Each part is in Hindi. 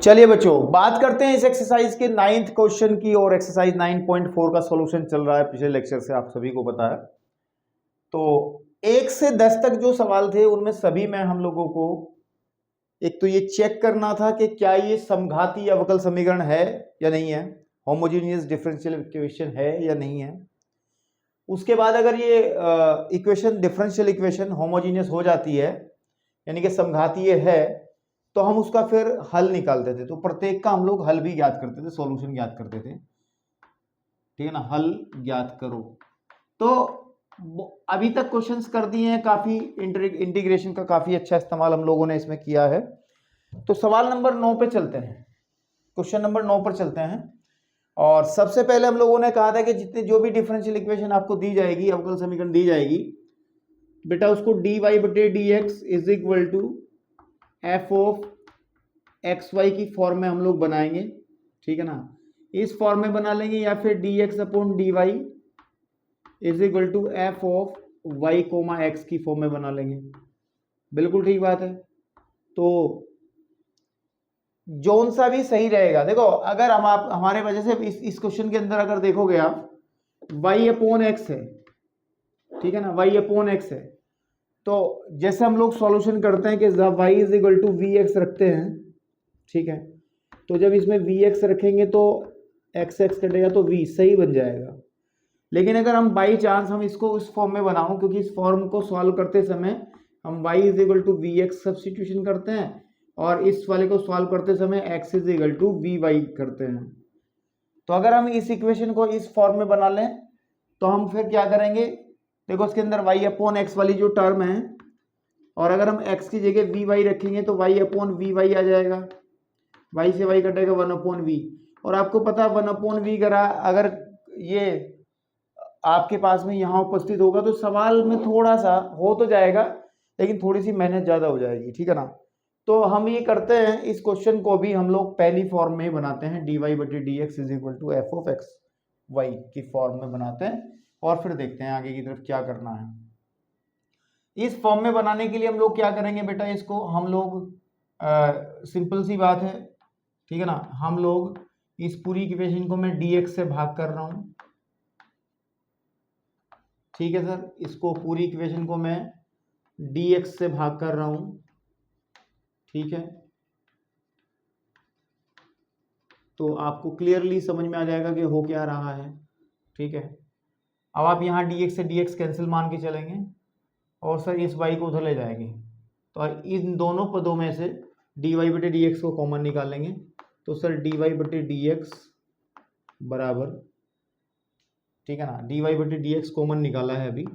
चलिए बच्चों, बात करते हैं इस एक्सरसाइज के 9th क्वेश्चन की। और एक्सरसाइज 9.4 का सॉल्यूशन चल रहा है पिछले लेक्चर से, आप सभी को पता है। तो 1 से 10 तक जो सवाल थे उनमें सभी में हम लोगों को एक तो ये चेक करना था कि क्या ये समघाती अवकल समीकरण है या नहीं है, होमोजेनियस डिफरेंशियल इक्वेशन है या नहीं है। उसके बाद अगर ये इक्वेशन डिफरेंशियल इक्वेशन होमोजेनियस हो जाती है, यानी कि समघातीय है, तो हम उसका फिर हल निकालते थे। तो प्रत्येक का हम लोग हल भी ज्ञात करते थे, सॉल्यूशन ज्ञात करते थे, ठीक है ना। हल ज्ञात करो। तो अभी तक क्वेश्चंस कर दिए हैं, काफी इंटीग्रेशन का काफी अच्छा इस्तेमाल हम लोगों ने इसमें किया है। तो सवाल नंबर 9 पे चलते हैं, क्वेश्चन नंबर 9 पर चलते हैं। और सबसे पहले हम लोगों ने कहा था कि जितने जो भी डिफरेंशियल इक्वेशन आपको दी जाएगी, अवकल समीकरण दी जाएगी बेटा, उसको dy बटे dx is equal to F of X Y की फॉर्म में हम लोग बनाएंगे, ठीक है ना। इस फॉर्म में बना लेंगे, या फिर dx upon dy is equal to F of Y comma X की फॉर्म में बना लेंगे। बिल्कुल ठीक बात है। तो जोन सा भी सही रहेगा। देखो, अगर हम आप हमारे वजह से इस क्वेश्चन के अंदर अगर देखोगे आप, y अपॉन एक्स है, ठीक है ना, y अपॉन एक्स है। तो जैसे हम लोग सॉल्यूशन करते हैं कि y is equal to we X रखते हैं, ठीक है। तो जब इसमें वी एक्स रखेंगे तो एक्स एक्स कटेगा तो v सही बन जाएगा। लेकिन अगर हम बाई चांस हम इसको उस फॉर्म में बनाऊं, क्योंकि इस फॉर्म को सॉल्व करते समय हम y is equal to we X substitution करते हैं, और इस वाले को सॉल्व करते समय x is equal to we Y करते हैं। तो अगर हम इस इक्वेशन को इस फॉर्म में बना लें तो हम फिर क्या करेंगे, देखो इसके अंदर y अपॉन एक्स वाली जो टर्म है, और अगर हम x की जगह वी वाई रखेंगे तो y अपॉन वी वाई आ जाएगा, y से y कटेगा 1 अपॉन वी। और आपको पता है 1 अपॉन वी करा अगर ये आपके पास में यहाँ उपस्थित होगा तो सवाल में थोड़ा सा हो तो जाएगा, लेकिन थोड़ी सी मेहनत ज़्यादा हो जाएगी, ठीक है ना। तो हम ये करते हैं, इस क्वेश्चन को भी हम लोग पहली फॉर्म में ही बनाते हैं, dy बटे dx is equal to F of X Y की फॉर्म में बनाते हैं, और फिर देखते हैं आगे की तरफ क्या करना है। इस फॉर्म में बनाने के लिए हम लोग क्या करेंगे बेटा, इसको हम लोग सिंपल सी बात है, ठीक है ना। हम लोग इस पूरी इक्वेशन को मैं dx से भाग कर रहा हूं, ठीक है सर। इसको पूरी इक्वेशन को मैं dx से भाग कर रहा हूं, ठीक है। तो आपको क्लियरली समझ में आ जाएगा कि हो क्या रहा है, ठीक है। अब आप यहाँ dx से dx कैंसिल मान के चलेंगे, और सर इस y को उधर ले जाएंगे, तो इन दोनों पदों में से dy बटे dx को कॉमन निकालेंगे। तो सर dy बटे dx बराबर, ठीक है ना, dy बटे dx कॉमन निकाला है अभी,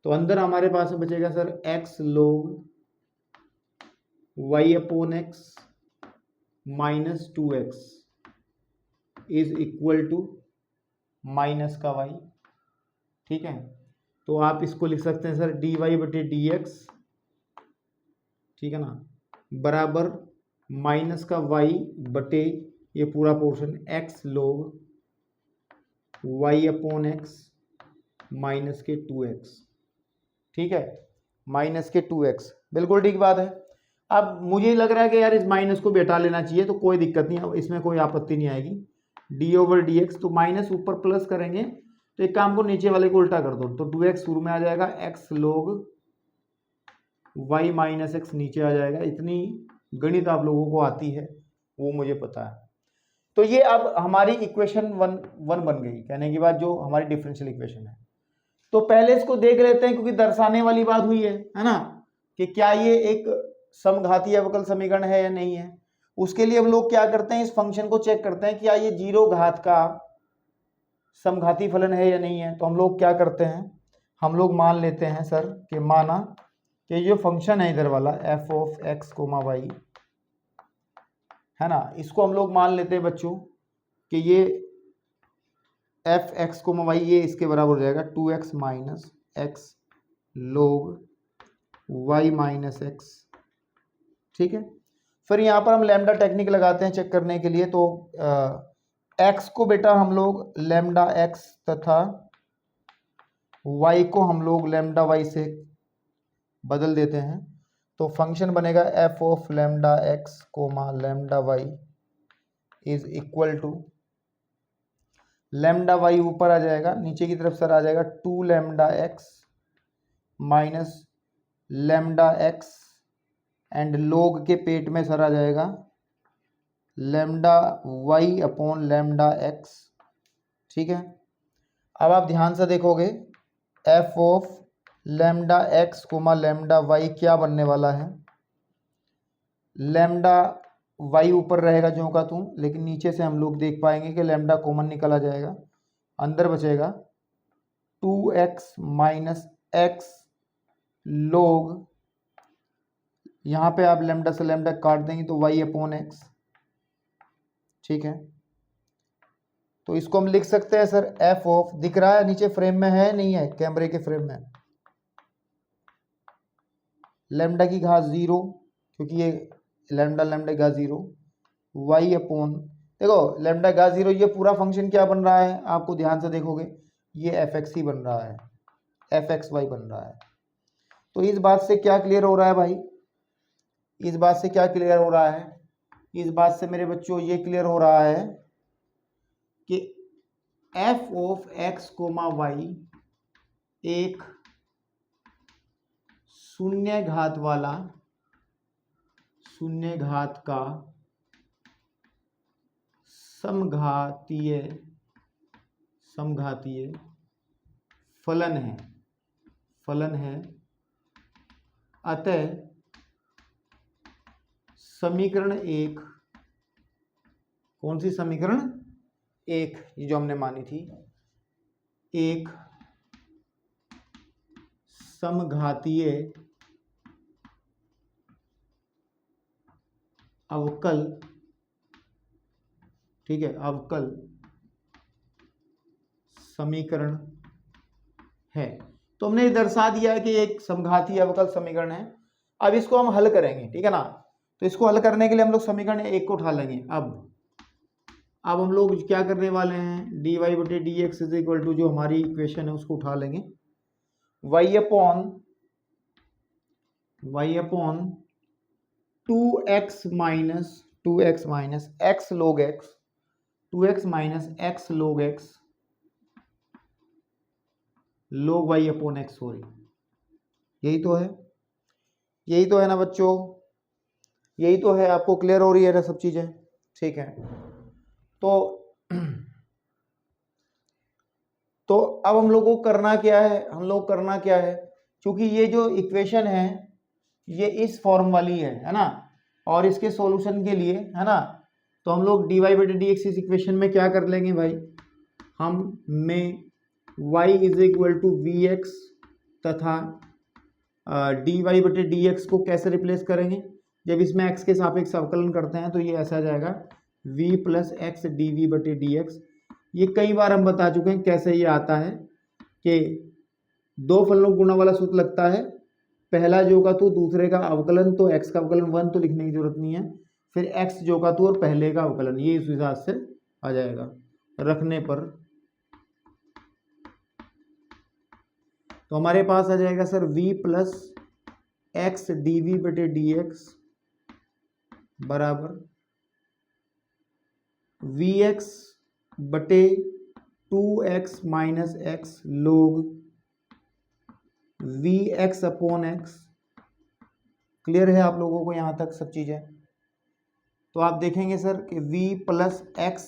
तो अंदर हमारे पास में बचेगा sir x log y upon x minus 2x is equal to minus का y, ठीक है। तो आप इसको लिख सकते हैं सर dy बटे dx, ठीक है ना, बराबर माइनस का y बटे ये पूरा portion x log y upon x minus के 2x, ठीक है, माइनस के 2x। बिल्कुल ठीक बात है। अब मुझे लग रहा है कि यार इस माइनस को भी हटा लेना चाहिए, तो कोई दिक्कत नहीं है, इसमें कोई आपत्ति नहीं आएगी। डी ओवर डी एक्स, तो माइनस ऊपर प्लस करेंगे, तो एक काम को नीचे वाले को उल्टा कर दो, तो 2x शुरू में आ जाएगा, x log y minus x नीचे आ जाएगा। इतनी गणित आप लोगों को आती है, वो मुझे पता है। तो ये अब हमारी इक्वेशन वन बन गई, कहने की बात जो हमारी डिफरेंशियल इक्वेशन है। तो पहले इसको देख लेते हैं, क्योंकि दर्शाने वाली बात हुई है ना, कि क्या ये एक समघातीय अवकल समीकरण है या नहीं है। उसके लिए हम लोग क्या करते हैं, इस फंक्शन को चेक करते हैं, क्या ये 0 घात का समघाती फलन है या नहीं है। तो हम लोग क्या करते हैं, हम लोग मान लेते हैं सर कि माना कि जो फंक्शन है इधर वाला F of X comma Y है ना, इसको हम लोग मान लेते हैं बच्चों कि ये एफ एक्स कोमा वाई ये इसके बराबर हो जाएगा 2x माइनस एक्स लोग वाई माइनस एक्स, ठीक है। फिर यहाँ पर हम लैम्डा टेक्निक लगाते हैं चेक करने के लिए। तो एक्स को बेटा हम लोग लैम्डा एक्स तथा वाई को हम लोग लैम्डा वाई से बदल देते हैं। तो फंक्शन बनेगा F of lambda X comma lambda Y is equal to lambda Y ऊपर आ जाएगा, नीचे की तरफ सर आ जाएगा 2 lambda X minus lambda X and log के पेट में सर आ जाएगा lambda Y upon lambda X. ठीक है, अब आप ध्यान से देखोगे F of lambda X comma lambda Y क्या बनने वाला है। लैम्डा वाई ऊपर रहेगा ज्यों का त्यों, लेकिन नीचे से हम लोग देख पाएंगे कि लैम्डा कॉमन निकल आ जाएगा, अंदर बचेगा 2x माइनस एक्स लोग, यहाँ पे आप लैम्डा से लैम्डा काट देंगे तो y अपॉन एक्स। ठीक है, तो इसको हम लिख सकते हैं सर एफ ऑफ, दिख रहा है नीचे फ्रेम में है नहीं है, कैमरे के फ्रेम में लैम्डा की घात 0, क्योंकि ये लैम्डा लैम्डा घात 0 y अपॉन, देखो लैम्डा घात 0, ये पूरा फंक्शन क्या बन रहा है आपको ध्यान से देखोगे ये एफ एक्स ही बन रहा है, एफ एक्स वाई बन रहा है। तो इस बात से क्या क्लियर हो रहा है भाई, इस बात से क्या क्लियर हो रहा है, इस बात से मेरे बच्चों ये क्लियर हो रहा है कि F of X comma Y एक शून्य घात वाला शून्य घात का समघातीय फलन है। अतः समीकरण एक, कौन सी समीकरण एक, ये जो हमने मानी थी, एक समघातीय अवकल, ठीक है, अवकल समीकरण है। तो हमने ये दर्शा दिया है कि एक समघातीय अवकल समीकरण है। अब इसको हम हल करेंगे, ठीक है ना। तो इसको हल करने के लिए हम लोग समीकरण एक को उठा लेंगे। अब हम लोग क्या करने वाले हैं, dy बटे D x is equal to जो हमारी इक्वेशन है उसको उठा लेंगे, y upon 2x minus x log x, 2x minus x log x log y upon x, sorry यही तो है ना बच्चों, यही तो है। आपको क्लियर हो रही है ना सब चीजें, ठीक है। तो अब हम लोग को करना क्या है, क्योंकि ये जो इक्वेशन है ये इस फॉर्म वाली है ना, और इसके सॉल्यूशन के लिए है ना, तो हम लोग dy बटे डी एक्स इस इक्वेशन में क्या कर लेंगे भाई, हम में y is equal to we x तथा dy बटे डी एक्स को कैसे रिप्लेस करेंगे, जब इसमें x के सापेक्ष अवकलन करते हैं तो ये ऐसा आ जाएगा v plus x D we बटे डी एक्स। ये कई बार हम बता चुके हैं कैसे ये आता है कि दो फलनों गुणा वाला सूत्र लगता है, पहला जो का तू दूसरे का अवकलन, तो x का अवकलन 1 तो लिखने की जरूरत नहीं है, फिर x जो का तू और पहले का अवकलन, ये इस हिसाब से आ जाएगा रखने पर। तो हमारे पास आ जाएगा sir v plus x D we बटे डी एक्स बराबर वी एक्स बटे 2x minus X log V x upon x. Clear है आप लोगों को यहाँ तक सब चीज़ें। तो आप देखेंगे सर कि v plus x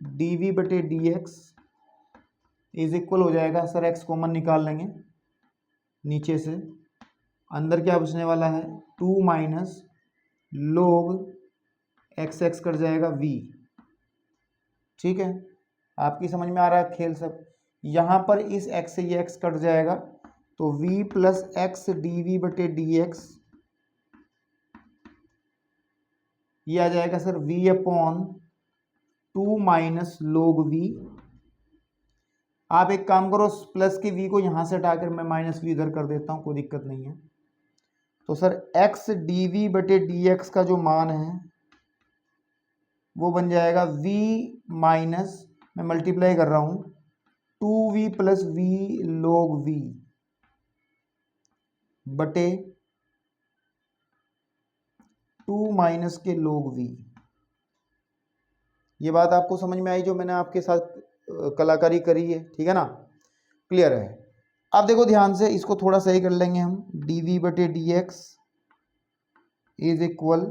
D we बटे डी एक्स इज इक्वल हो जाएगा सर, x कॉमन निकाल लेंगे नीचे से, अंदर क्या बचने वाला है 2 माइनस लोग एक्स एक्स कट जाएगा v। ठीक है, आपकी समझ में आ रहा है खेल सब। यहाँ पर इस x से ये x कट जाएगा तो v plus x D we बटे डी एक्स ये आ जाएगा sir v upon 2 minus log v। आप एक काम करो, प्लस के v को यहाँ से हटाकर मैं माइनस v इधर कर देता हूँ, कोई दिक्कत नहीं है। तो सर x डी वी बटे डी एक्स का जो मान है वो बन जाएगा v माइनस, मैं मल्टीप्लाई कर रहा हूँ, 2v plus v log v बटे 2 माइनस के log v। ये बात आपको समझ में आई जो मैंने आपके साथ कलाकारी करी है, ठीक है ना, क्लियर है। अब देखो ध्यान से इसको थोड़ा सही कर लेंगे हम, dv बटे dx इज इक्वल,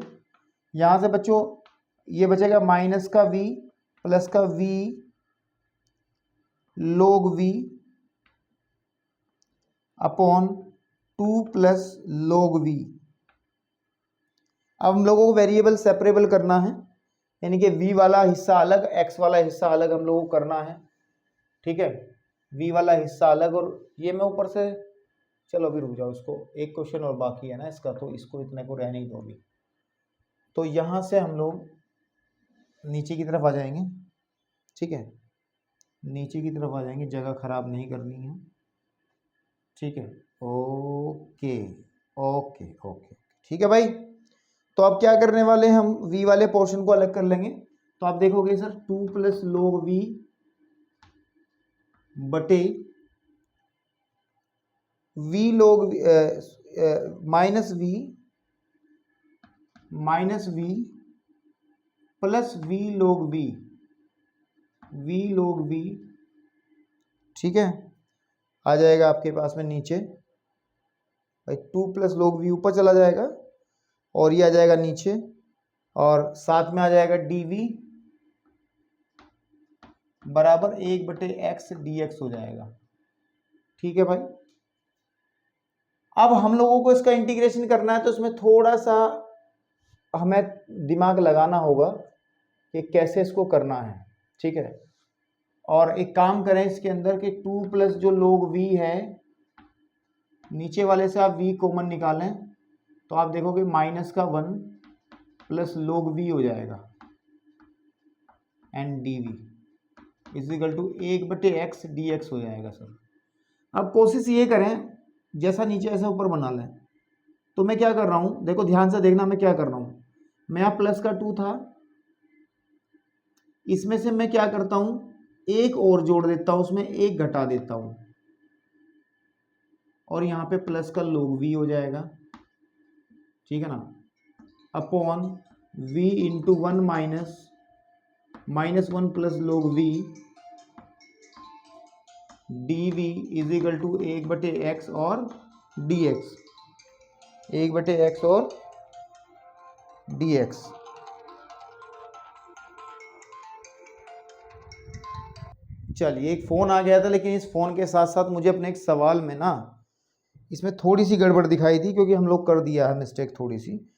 यहाँ से बच्चों ये बचेगा माइनस का v प्लस का v log v upon 2 plus log v। अब हम लोगों को वेरिएबल सेपरेबल करना है, यानी कि v वाला हिस्सा अलग, x वाला हिस्सा अलग हम लोगों को करना है, ठीक है, v वाला हिस्सा अलग। और ये मैं ऊपर से, चलो अभी रुक जाओ, इसको एक क्वेश्चन और बाकी है ना इसका, तो इसको इतने को रहने ही दो अभी। तो यहाँ से हम लोग नीचे की तरफ आ जाएंगे, ठीक है, नीचे की तरफ आ जाएंगे, जगह खराब नहीं करनी है, ठीक है, ओके ओके ओके, ठीक है भाई। तो अब क्या करने वाले हम, v वाले पोर्शन को अलग कर लेंगे। तो आप देखोगे सर 2 प्लस log v बटे v log minus v plus v log v, ठीक है, आ जाएगा आपके पास में नीचे भाई 2 प्लस log v ऊपर चला जाएगा और ये आ जाएगा नीचे, और साथ में आ जाएगा dv बराबर 1 बटे x dx हो जाएगा, ठीक है भाई। अब हम लोगों को इसका इंटीग्रेशन करना है, तो इसमें थोड़ा सा हमें दिमाग लगाना होगा कि कैसे इसको करना है, ठीक है। और एक काम करें इसके अंदर कि 2 प्लस जो log v है, नीचे वाले से आप v कॉमन निकालें तो आप देखोगे माइनस का 1 प्लस log v हो जाएगा, and dv is equal to 1 बटे x dx हो जाएगा सर। अब कोशिश ये करें जैसा नीचे ऐसा ऊपर बना लें। तो मैं क्या कर रहा हूँ, देखो ध्यान से देखना मैं क्या कर रहा हूँ, मैं यहाँ प्लस का 2 था, इसमें से मैं क्या करता हूँ, एक और जोड़ देता हूँ, उसमें एक घटा देता हूँ, और यहाँ पे प्लस का log v हो जाएगा, ठीक है ना, upon v into 1 minus 1 plus log v dv is equal to 1 बटे x और dx, 1 बटे x और dx। चलिए एक फ़ोन आ गया था, लेकिन इस फ़ोन के साथ साथ मुझे अपने एक सवाल में ना इसमें थोड़ी सी गड़बड़ दिखाई थी, क्योंकि हम लोग कर दिया है मिस्टेक थोड़ी सी।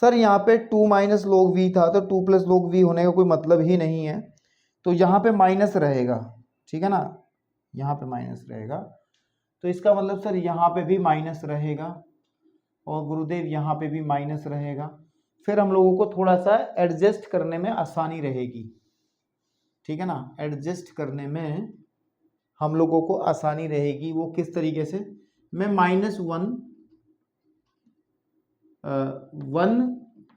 सर यहाँ पे 2 माइनस log v था, तो 2 प्लस log v होने का कोई मतलब ही नहीं है, तो यहाँ पे माइनस रहेगा, ठीक है ना, यहाँ पे माइनस रहेगा, तो इसका मतलब सर यहाँ पे भी माइनस रहेगा, और गुरुदेव यहाँ पे भी माइनस रहेगा। फिर हम लोगों को थोड़ा सा एडजस्ट करने में आसानी रहेगी, ठीक है ना, एडजस्ट करने में हम लोगों को आसानी रहेगी। वो किस तरीके से, मैं माइनस 1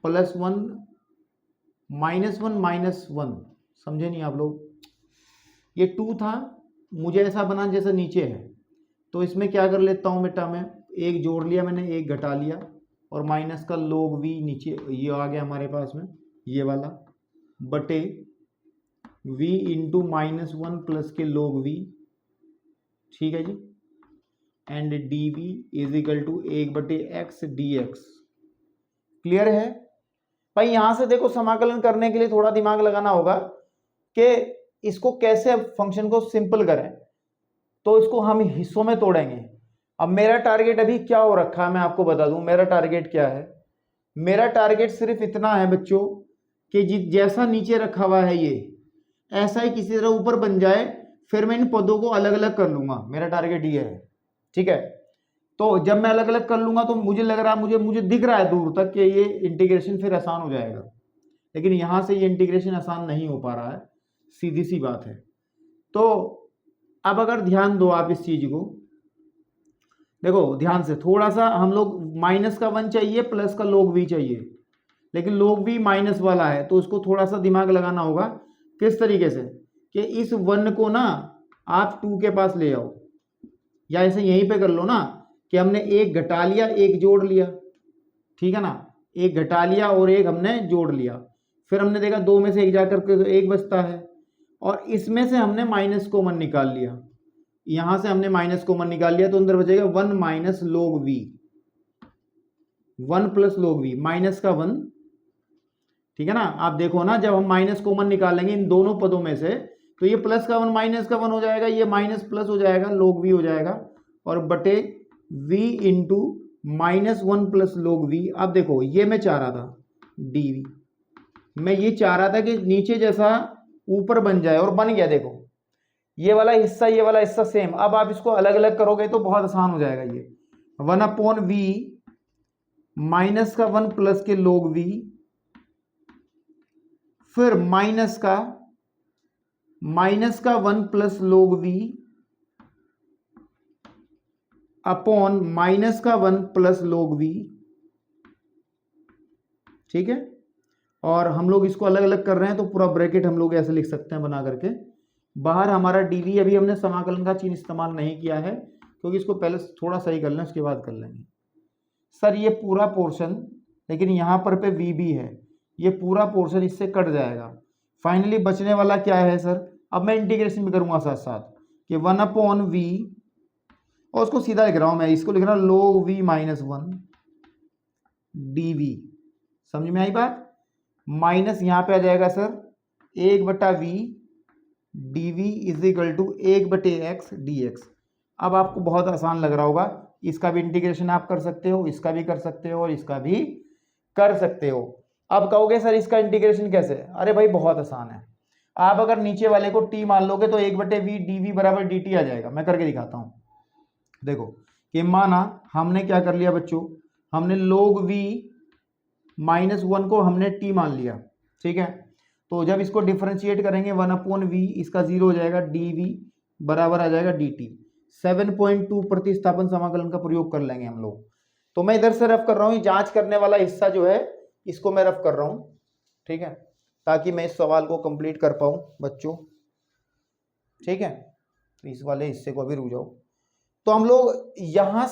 प्लस 1 माइनस 1, समझे नहीं आप लोग, ये 2 था, मुझे ऐसा बना जैसा नीचे है, तो इसमें क्या कर लेता हूँ बेटा, मैं एक जोड़ लिया मैंने, एक घटा लिया, और माइनस का log v नीचे ये आ गया हमारे पास में, ये वाला बटे v इंटू माइनस 1 प्लस के log v, ठीक है जी, and dv is equal to 1 बटे x dx। क्लियर है भाई। यहां से देखो समाकलन करने के लिए थोड़ा दिमाग लगाना होगा कि इसको कैसे फंक्शन को सिंपल करें, तो इसको हम हिस्सों में तोड़ेंगे। अब मेरा टारगेट अभी क्या हो रखा है, मैं आपको बता दूं मेरा टारगेट क्या है। मेरा टारगेट सिर्फ इतना है बच्चों कि जैसा नीचे रखा हुआ है ये ऐसा ही किसी तरह ऊपर बन जाए, फिर मैं इन पदों को अलग अलग कर लूंगा, मेरा टारगेट ये है, ठीक है। तो जब मैं अलग अलग कर लूंगा तो मुझे लग रहा है, मुझे दिख रहा है दूर तक कि ये इंटीग्रेशन फिर आसान हो जाएगा, लेकिन यहां से ये इंटीग्रेशन आसान नहीं हो पा रहा है, सीधी सी बात है। तो अब अगर ध्यान दो आप इस चीज को, देखो ध्यान से थोड़ा सा, हम लोग माइनस का 1 चाहिए, प्लस का log v चाहिए, लेकिन log v माइनस वाला है, तो उसको थोड़ा सा दिमाग लगाना होगा। किस तरीके से कि इस 1 को ना आप 2 के पास ले आओ, या ऐसे यहीं पे कर लो ना कि हमने एक घटा लिया एक जोड़ लिया, ठीक है ना, एक घटा लिया और एक हमने जोड़ लिया, फिर हमने देखा 2 में से 1 जा करके तो 1 बचता है, और इसमें से हमने माइनस कॉमन निकाल लिया, यहां से हमने माइनस कॉमन निकाल लिया, तो अंदर बचेगा 1 minus log v, 1 plus log v, minus का 1, ठीक है ना। आप देखो ना, जब हम माइनस कॉमन निकालेंगे इन दोनों पदों में से, तो ये प्लस का 1 माइनस का 1 हो जाएगा, ये माइनस प्लस हो जाएगा, log v हो जाएगा, और बटे v into minus 1 plus log v। अब देखो ये मैं चाह रहा था dv, मैं ये चाह रहा था कि नीचे जैसा ऊपर बन जाए, और बन गया। देखो ये वाला हिस्सा सेम। अब आप इसको अलग अलग करोगे तो बहुत आसान हो जाएगा। ये 1/v माइनस का 1 प्लस के log v, फिर माइनस का 1 plus log v upon minus का 1 प्लस log v, ठीक है। और हम लोग इसको अलग अलग कर रहे हैं तो पूरा ब्रैकेट हम लोग ऐसे लिख सकते हैं बना करके। बाहर हमारा dv, अभी हमने समाकलन का चिन्ह इस्तेमाल नहीं किया है क्योंकि इसको पहले थोड़ा सही कर लें, उसके बाद कर लेंगे। सर ये पूरा पोर्शन, लेकिन यहाँ पर पे v भी है, ये पूरा पोर्शन इससे कट जाएगा। फाइनली बचने वाला क्या है सर? अब मैं इंटीग्रेशन भी करूंगा साथ साथ कि 1/v, और उसको सीधा लिख रहा हूं मैं, इसको लिख रहा हूं log v माइनस 1 dv। समझ में आई बात? माइनस यहाँ पे आ जाएगा sir 1/v dv is equal to 1/x dx। अब आपको बहुत आसान लग रहा होगा, इसका भी इंटीग्रेशन आप कर सकते हो, इसका भी कर सकते हो, और इसका भी कर सकते हो। अब कहोगे सर इसका इंटीग्रेशन कैसे? अरे भाई बहुत आसान है। आप अगर नीचे वाले को t मान लोगे तो 1/v dv बराबर dt आ जाएगा। मैं करके दिखाता हूं। देखो कि माना हमने क्या कर लिया बच्चों, हमने log v माइनस 1 को हमने t मान लिया, ठीक है। तो जब इसको डिफरेंशिएट करेंगे 1/v, इसका 0 हो जाएगा, dv बराबर आ जाएगा dt। 7.2 प्रतिस्थापन समाकलन का प्रयोग कर लेंगे हम लोग। तो मैं इधर से रफ कर रहा हूँ, जांच करने वाला हिस्सा जो है इसको मैं रफ कर रहा हूँ, ठीक है, ताकि मैं इस सवाल को कंप्लीट कर पाऊँ बच्चों, ठीक है। तो इस वाले हिस्से को अभी रुक जाओ। तो हम लोग यहां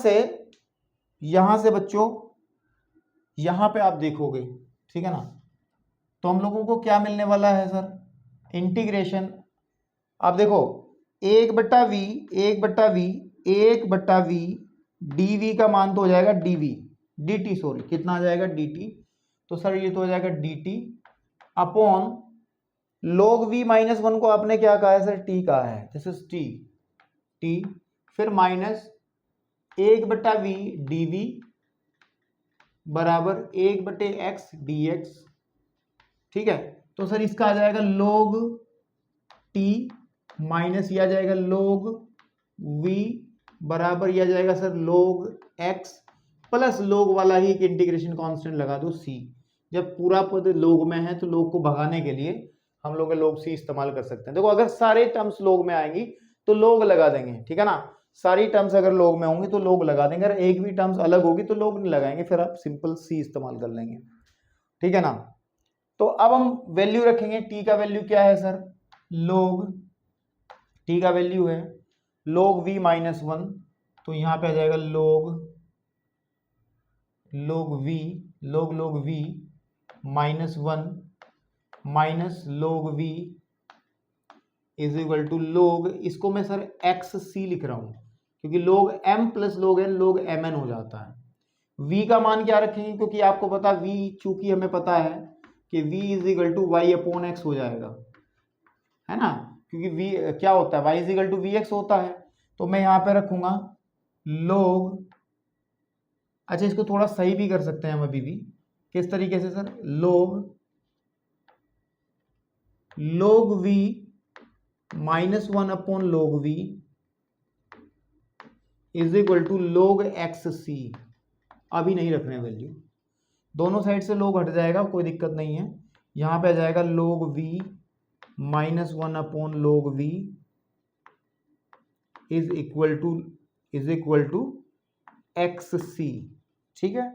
से बच्चों यहां पे आप देखोगे, ठीक है ना, तो हम लोगों को क्या मिलने वाला है सर? इंटीग्रेशन। आप देखो 1/v dv का मान तो हो जाएगा dt, सॉरी कितना आ जाएगा dt, तो सर ये तो हो जाएगा dt upon log v minus 1 को आपने क्या कहा है सर? t कहा है, दिस इज t, फिर माइनस 1/v dv बराबर 1/x dx, ठीक है। तो सर इसका आ जाएगा log t माइनस यह आ जाएगा log v बराबर यह आ जाएगा sir log x plus log वाला ही एक इंटीग्रेशन कांस्टेंट लगा दो c। जब पूरा पद log में है तो log को भगाने के लिए हम लोग log c इस्तेमाल कर सकते हैं। देखो अगर सारे टर्म्स log में आएंगी तो log लगा देंगे, ठीक है ना। सारी टर्म्स अगर log में होंगी तो log लगा देंगे, अगर एक भी टर्म्स अलग होगी तो log नहीं लगाएंगे, फिर आप सिंपल c इस्तेमाल कर लेंगे, ठीक है ना। तो अब हम वैल्यू रखेंगे, t का वैल्यू क्या है सर? log t का वैल्यू है log v माइनस 1, तो यहां पे आ जाएगा log v minus 1 minus log v is equal to log, इसको मैं सर xc लिख रहा हूं क्योंकि log m plus log n log mn हो जाता है। v का मान क्या रखेंगे? क्योंकि आपको पता v, चूंकि हमें पता है कि v is equal to y upon x हो जाएगा, है ना, क्योंकि v क्या होता है? y is equal to vx होता है। तो मैं यहां पे रखूंगा log, अच्छा इसको थोड़ा सही भी कर सकते हैं हम अभी भी, किस तरीके से sir? log v minus 1 upon log v is equal to log xc। अभी नहीं रख रहे हैं वैल्यू, दोनों साइड से log हट जाएगा, कोई दिक्कत नहीं है। यहां पे आ जाएगा log v minus 1 upon log v is equal to xc, ठीक है।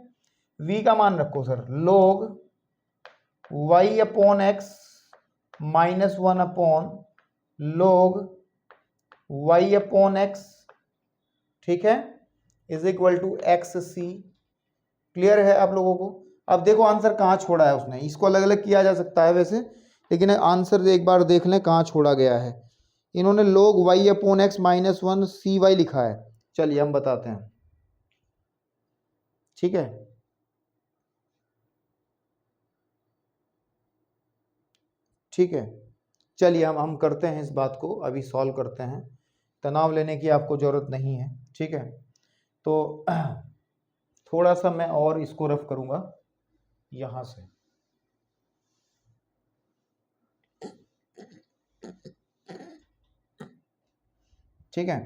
v का मान रखो sir log y upon x minus 1 upon log y upon x, ठीक है, is equal to xc। Clear है आप लोगों को? अब देखो आंसर कहाँ छोड़ा है उसने, इसको अलग अलग किया जा सकता है वैसे, लेकिन आंसर एक बार देख लें कहाँ छोड़ा गया है। इन्होंने log y upon x minus one C Y लिखा है। चलिए हम बताते हैं, ठीक है। ठीक है, चलिए हम करते हैं इस बात को, अभी सॉल्व करते हैं, तनाव लेने की आपको ज़रूरत नहीं है, ठीक है। तो थोड़ा सा मैं और इसको रफ करूँगा यहाँ से, ठीक है।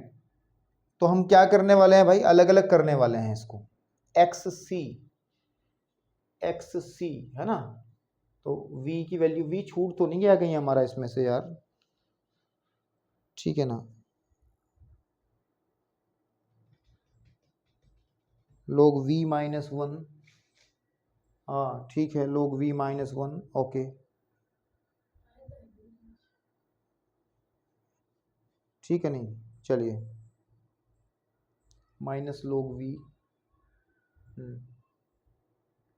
तो हम क्या करने वाले हैं भाई, अलग अलग करने वाले हैं इसको, एक्स सी है ना, तो v की वैल्यू, v छूट तो नहीं गया कहीं हमारा इसमें से यार, ठीक है ना। log v माइनस वन, हाँ ठीक है, log v minus one, okay ठीक है। नहीं चलिए, माइनस log v,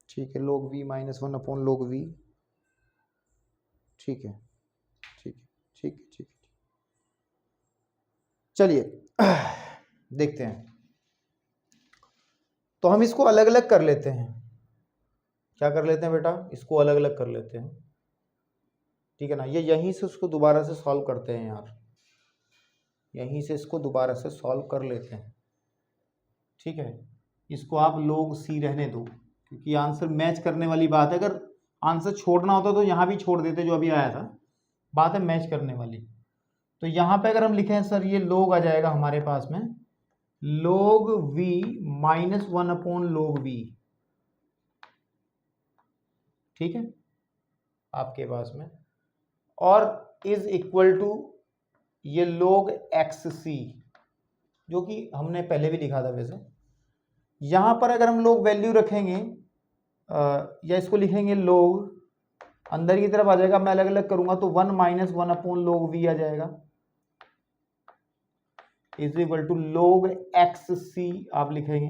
ठीक है, log v minus one upon log v, ठीक है ठीक है ठीक है ठीक है। चलिए देखते हैं, तो हम इसको अलग अलग कर लेते हैं। क्या कर लेते हैं बेटा, इसको अलग अलग कर लेते हैं, ठीक है ना। ये यहीं से उसको दोबारा से सॉल्व करते हैं यार, यहीं से इसको दोबारा से सॉल्व कर लेते हैं, ठीक है। इसको आप log c रहने दो, क्योंकि आंसर मैच करने वाली बात है। अगर आंसर छोड़ना होता तो यहाँ भी छोड़ देते जो अभी आया था, बात है मैच करने वाली। तो यहाँ पे अगर हम लिखें सर, ये log आ जाएगा हमारे पास में log v minus one upon log v, ठीक है आपके पास में, और इज इक्वल टू ये log xc, जो कि हमने पहले भी लिखा था वैसे। यहाँ पर अगर हम लोग वैल्यू रखेंगे या इसको लिखेंगे log, अंदर की तरफ आ जाएगा, मैं अलग अलग करूंगा तो one minus one upon log v आ जाएगा, is equal to log xc आप लिखेंगे।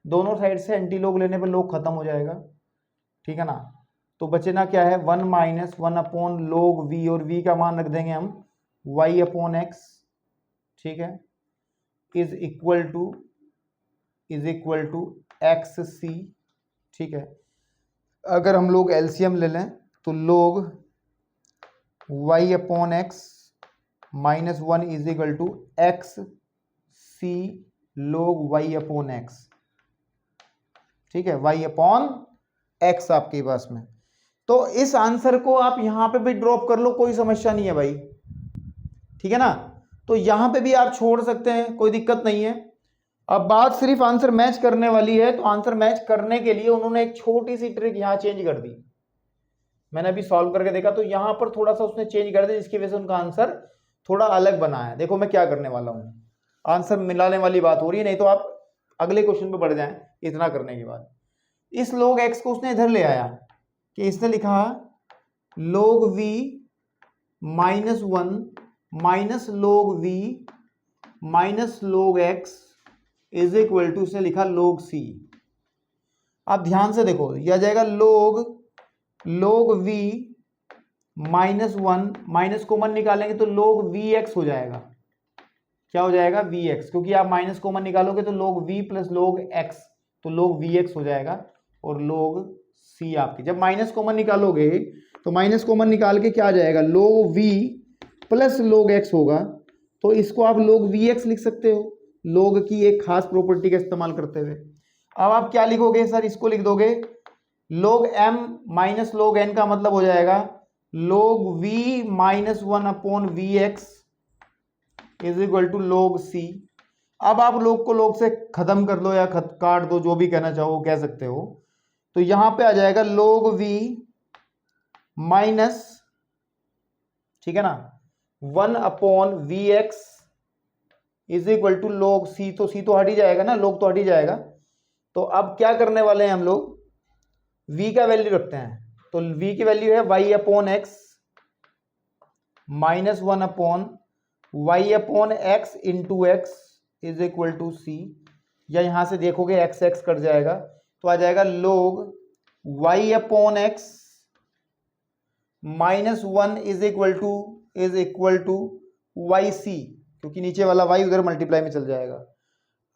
दोनों साइड से एंटी log लेने पर log खत्म हो जाएगा, ठीक है ना। तो बचे ना क्या है, one minus one upon log v, और v का मान रख देंगे हम y अपॉन एक्स, ठीक है, इज इक्वल टू एक्स सी, ठीक है। अगर हम लोग एलसीएम ले लें तो log y upon x minus one is equal to X C log y upon x, ठीक है, y अपॉन एक्स आपके पास में। तो इस आंसर को आप यहां पे भी ड्रॉप कर लो, कोई समस्या नहीं है भाई, ठीक है ना। तो यहां पे भी आप छोड़ सकते हैं, कोई दिक्कत नहीं है। अब बात सिर्फ आंसर मैच करने वाली है, तो आंसर मैच करने के लिए उन्होंने एक छोटी सी ट्रिक यहां चेंज कर दी। मैंने अभी सॉल्व करके देखा तो यहां पर थोड़ा सा उसने चेंज कर दिया, जिसकी वजह से उनका आंसर थोड़ा अलग बना है। देखो मैं क्या करने वाला हूं, आंसर मिलाने वाली बात हो रही है, नहीं तो आप अगले क्वेश्चन पे बढ़ जाएं। इतना करने के बाद इस log x को उसने इधर ले आया, कि इसने लिखा log v minus one minus log v minus log x is equal to, उसने लिखा log c। आप ध्यान से देखो, यह आ जाएगा log v minus one, minus common निकालेंगे तो log vx हो जाएगा। क्या हो जाएगा, vx, क्योंकि आप माइनस कॉमन निकालोगे तो log v plus log x, तो log vx हो जाएगा, और log c आपकी, जब माइनस कॉमन निकालोगे तो माइनस कॉमन निकाल के क्या आ जाएगा, log v plus log x होगा, तो इसको आप log vx लिख सकते हो, log की एक खास प्रॉपर्टी का इस्तेमाल करते हुए। अब आप क्या लिखोगे सर, इसको लिख दोगे log m minus log n, का मतलब हो जाएगा log v minus one upon we X is equal to log c। अब आप log को log से खत्म कर दो या काट दो, जो भी कहना चाहो कह सकते हो। तो यहां पे आ जाएगा log v माइनस, ठीक है ना, one upon we X is equal to log c, तो c तो हट ही जाएगा ना, log तो हट ही जाएगा। तो अब क्या करने वाले हैं हम लोग, v का वैल्यू रखते हैं, तो v की वैल्यू है y upon x minus one upon y upon x into x is equal to c, या यहां से देखोगे x x कट जाएगा तो आ जाएगा log y upon x minus 1 is equal to y c, क्योंकि नीचे वाला y उधर मल्टीप्लाई में चल जाएगा।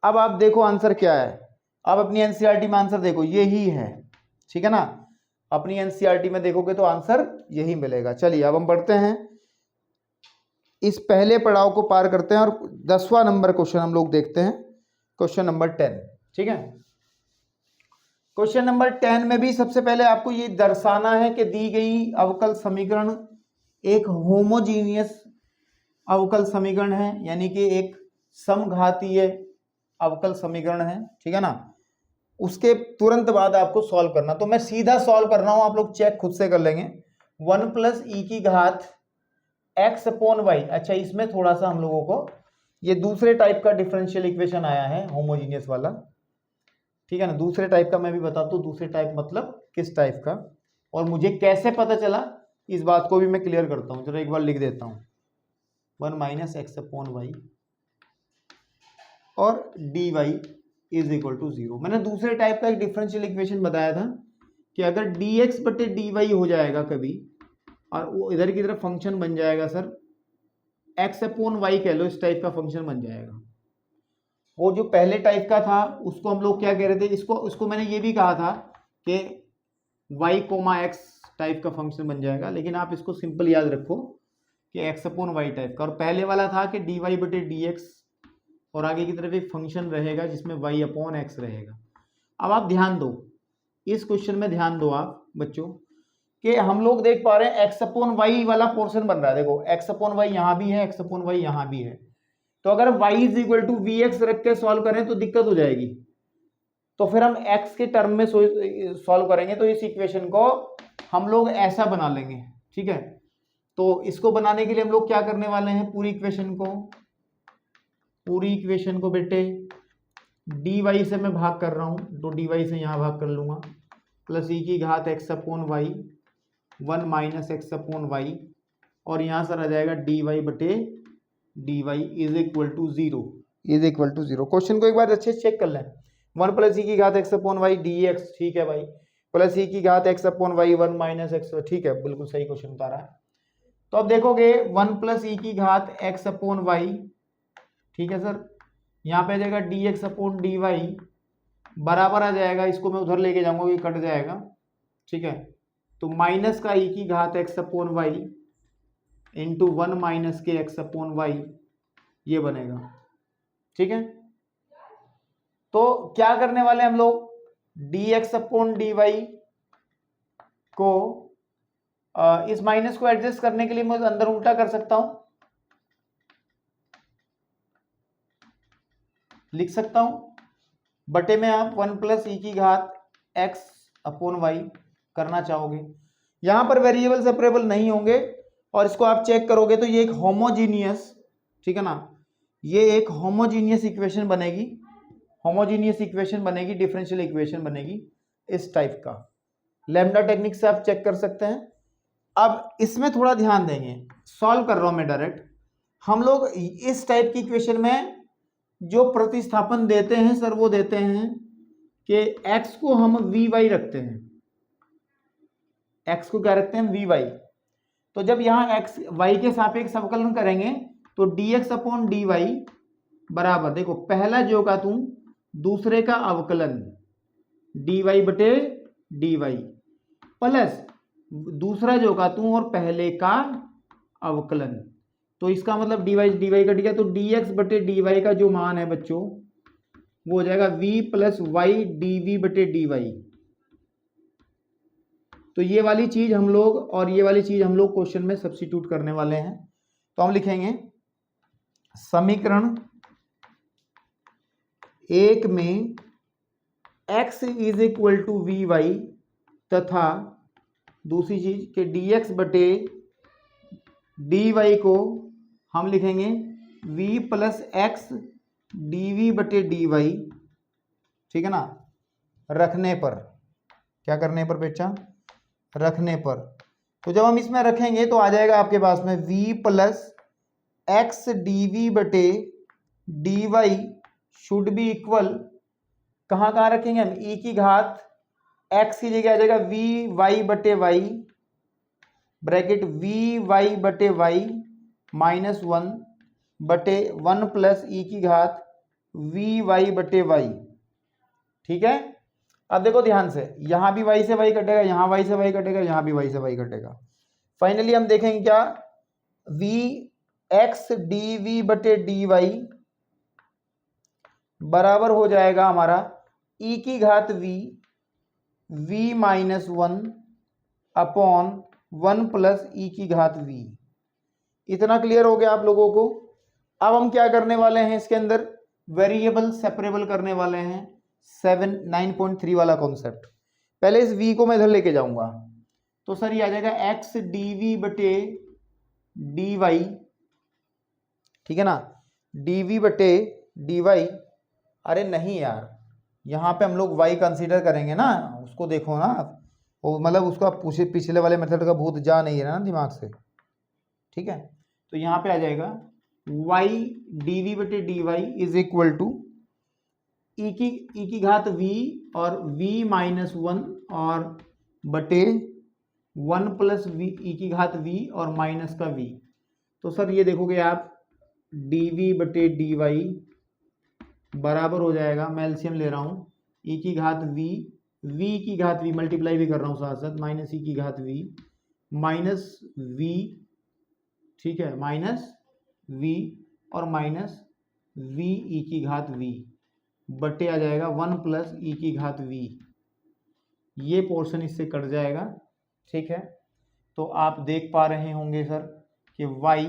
अब आप देखो आंसर क्या है, अब अपनी एनसीईआरटी में आंसर देखो यही है, ठीक है ना, अपनी एनसीईआरटी में देखोगे तो आंसर यही मिलेगा। चलिए अब हम बढ़ते हैं, इस पहले पड़ाव को पार करते हैं और 10वां नंबर क्वेश्चन हम लोग देखते हैं, क्वेश्चन नंबर 10, ठीक है। क्वेश्चन नंबर 10 में भी सबसे पहले आपको ये दर्शाना है कि दी गई अवकल समीकरण एक होमोजीनियस अवकल समीकरण है, यानी कि एक समघातीय अवकल समीकरण है, ठीक है ना। उसके तुरंत बाद आपको सॉल्व करना, तो मैं सीधा सॉल्व कर रहा हूं, आप लोग चेक खुद से कर लेंगे। 1 प्लस ई की घात x अपॉन वाई। अच्छा, इसमें थोड़ा सा हम लोगों को ये दूसरे टाइप का डिफरेंशियल इक्वेशन आया है, होमोजीनियस वाला, ठीक है ना। दूसरे टाइप का मैं भी बताता हूँ, दूसरे टाइप मतलब किस टाइप का, और मुझे कैसे पता चला इस बात को भी मैं क्लियर करता हूँ। चलो एक बार लिख देता हूँ, 1 माइनस एक्स अपॉन वाई और d y is equal to 0। मैंने दूसरे टाइप का एक डिफरेंशियल इक्वेशन बताया था कि अगर डी एक्स बटे डी वाई हो जाएगा कभी, और वो इधर की तरफ फंक्शन बन जाएगा सर एक्स अपॉन वाई कह लो, इस टाइप का फंक्शन बन जाएगा। वो जो पहले टाइप का था उसको हम लोग क्या कह रहे थे, इसको मैंने ये भी कहा था कि वाई कोमा एक्स टाइप का फंक्शन बन जाएगा, लेकिन आप इसको सिंपल याद रखो कि एक्स अपॉन वाई टाइप का। और पहले वाला था कि डी वाई बटे डी एक्स, और आगे की तरफ एक फंक्शन रहेगा जिसमें वाई अपॉन एक्स रहेगा। अब आप ध्यान दो, इस क्वेश्चन में ध्यान दो आप बच्चों, कि हम लोग देख पा रहे हैं एक्स अपॉन वाई वाला पोर्शन बन रहा है। देखो एक्स अपॉन वाई यहाँ भी है, एक्स अपॉन वाई यहाँ भी है, तो अगर y is equal to we x रख के सॉल्व करें तो दिक्कत हो जाएगी। तो फिर हम x के टर्म में सॉल्व करेंगे, तो इस इक्वेशन को हम लोग ऐसा बना लेंगे, ठीक है। तो इसको बनाने के लिए हम लोग क्या करने वाले हैं, पूरी इक्वेशन को बेटे dy से मैं भाग कर रहा हूं, तो dy से यहां भाग कर लूंगा, प्लस ई की घात x upon y 1 minus x upon y, और यहां से आ जाएगा dy बटे dy is equal to 0। Question को एक बार अच्छे से चेक कर लें। 1 प्लस ई की घात एक्स अपॉन वाई dx, ठीक है भाई, प्लस ई की घात x upon y 1 minus x, ठीक है, बिल्कुल सही क्वेश्चन बता रहा है। तो अब देखोगे 1 प्लस ई की घात एक्स अपॉन वाई, ठीक है सर, यहाँ पे आ जाएगा dx अपॉन dy बराबर आ जाएगा, इसको मैं उधर लेके जाऊंगा, ये कट जाएगा, ठीक है। तो माइनस का ई की घात x upon y into 1 minus के एक्स अपॉन वाई, ये बनेगा, ठीक है। तो क्या करने वाले हम लोग, dx अपॉन dy को इस माइनस को एडजस्ट करने के लिए मैं अंदर उल्टा कर सकता हूं, लिख सकता हूं बटे में आप 1 प्लस ई की घात x अपॉन वाई करना चाहोगे। यहां पर वेरिएबल सेपरेबल नहीं होंगे, और इसको आप चेक करोगे तो ये एक होमोजीनियस, ठीक है ना, ये एक होमोजीनियस इक्वेशन बनेगी, डिफरेंशियल इक्वेशन बनेगी इस टाइप का। लैम्डा टेक्निक से आप चेक कर सकते हैं। अब इसमें थोड़ा ध्यान देंगे, सॉल्व कर रहा हूं मैं डायरेक्ट। हम लोग इस टाइप की इक्वेशन में जो प्रतिस्थापन देते हैं सर, वो देते हैं कि x को हम vy रखते हैं, x को क्या रखते हैं, vy। तो जब यहां x y के सापेक्ष अवकलन करेंगे तो dx अपॉन dy बराबर, देखो पहला जो का तुम दूसरे का अवकलन dy बटे dy, प्लस दूसरा जो का तुम और पहले का अवकलन। तो इसका मतलब dy कट गया, तो dx बटे dy का जो मान है बच्चों वो हो जाएगा v प्लस वाई dv बटे dy। तो ये वाली चीज हम लोग और ये वाली चीज हम लोग क्वेश्चन में सब्स्टिट्यूट करने वाले हैं। तो हम लिखेंगे समीकरण एक में x is equal to we y, तथा दूसरी चीज के dx बटे dy को हम लिखेंगे v प्लस एक्स dv बटे dy, ठीक है ना, रखने पर, क्या करने पर बेटा, रखने पर। तो जब हम इसमें रखेंगे तो आ जाएगा आपके पास में v प्लस एक्स dv बटे dy शुड बी इक्वल, कहाँ रखेंगे हम, e की घात एक्स की जगह आ जाएगा वी वाई बटे वाई ब्रैकेट वी वाई बटे वाई माइनस 1 बटे 1 प्लस ई की घात वी वाई बटे वाई। ठीक है, अब देखो ध्यान से, यहां भी वाई से वाई कटेगा, यहां वाई से वाई कटेगा, यहां भी वाई से वाई कटेगा। फाइनली हम देखेंगे क्या, वी एक्स डी वी बटे डी वाई बराबर हो जाएगा हमारा ई की घात we minus 1 upon 1 plus e की घात वी। इतना क्लियर हो गया आप लोगों को। अब हम क्या करने वाले हैं, इसके अंदर वेरिएबल सेपरेबल करने वाले हैं, 9.3 वाला कॉन्सेप्ट। पहले इस v को मैं इधर लेके जाऊंगा, तो सर ये आ जाएगा x dv बटे dy, ठीक है ना, dv बटे dy। अरे नहीं यार, यहाँ पे हम लोग y कंसीडर करेंगे ना, उसको देखो ना, वो मतलब उसका पिछले वाले मेथड का भूत जा नहीं है ना दिमाग से। ठीक है, तो यहाँ पे आ जाएगा y dv बटे dy इज इक्वल टू ई की घात v और v माइनस 1 और बटे 1 प्लस वी ई की घात v और माइनस का v। तो सर ये देखोगे आप dv बटे dy बराबर हो जाएगा, मैं एलसीएम ले रहा हूँ, ई की घात v की घात v मल्टीप्लाई भी कर रहा हूँ साथ साथ, माइनस ई की घात v माइनस v, ठीक है, माइनस v और माइनस v ई की घात v बटे आ जाएगा 1 प्लस ई की घात v। ये पोर्शन इससे कट जाएगा। ठीक है, तो आप देख पा रहे होंगे सर कि y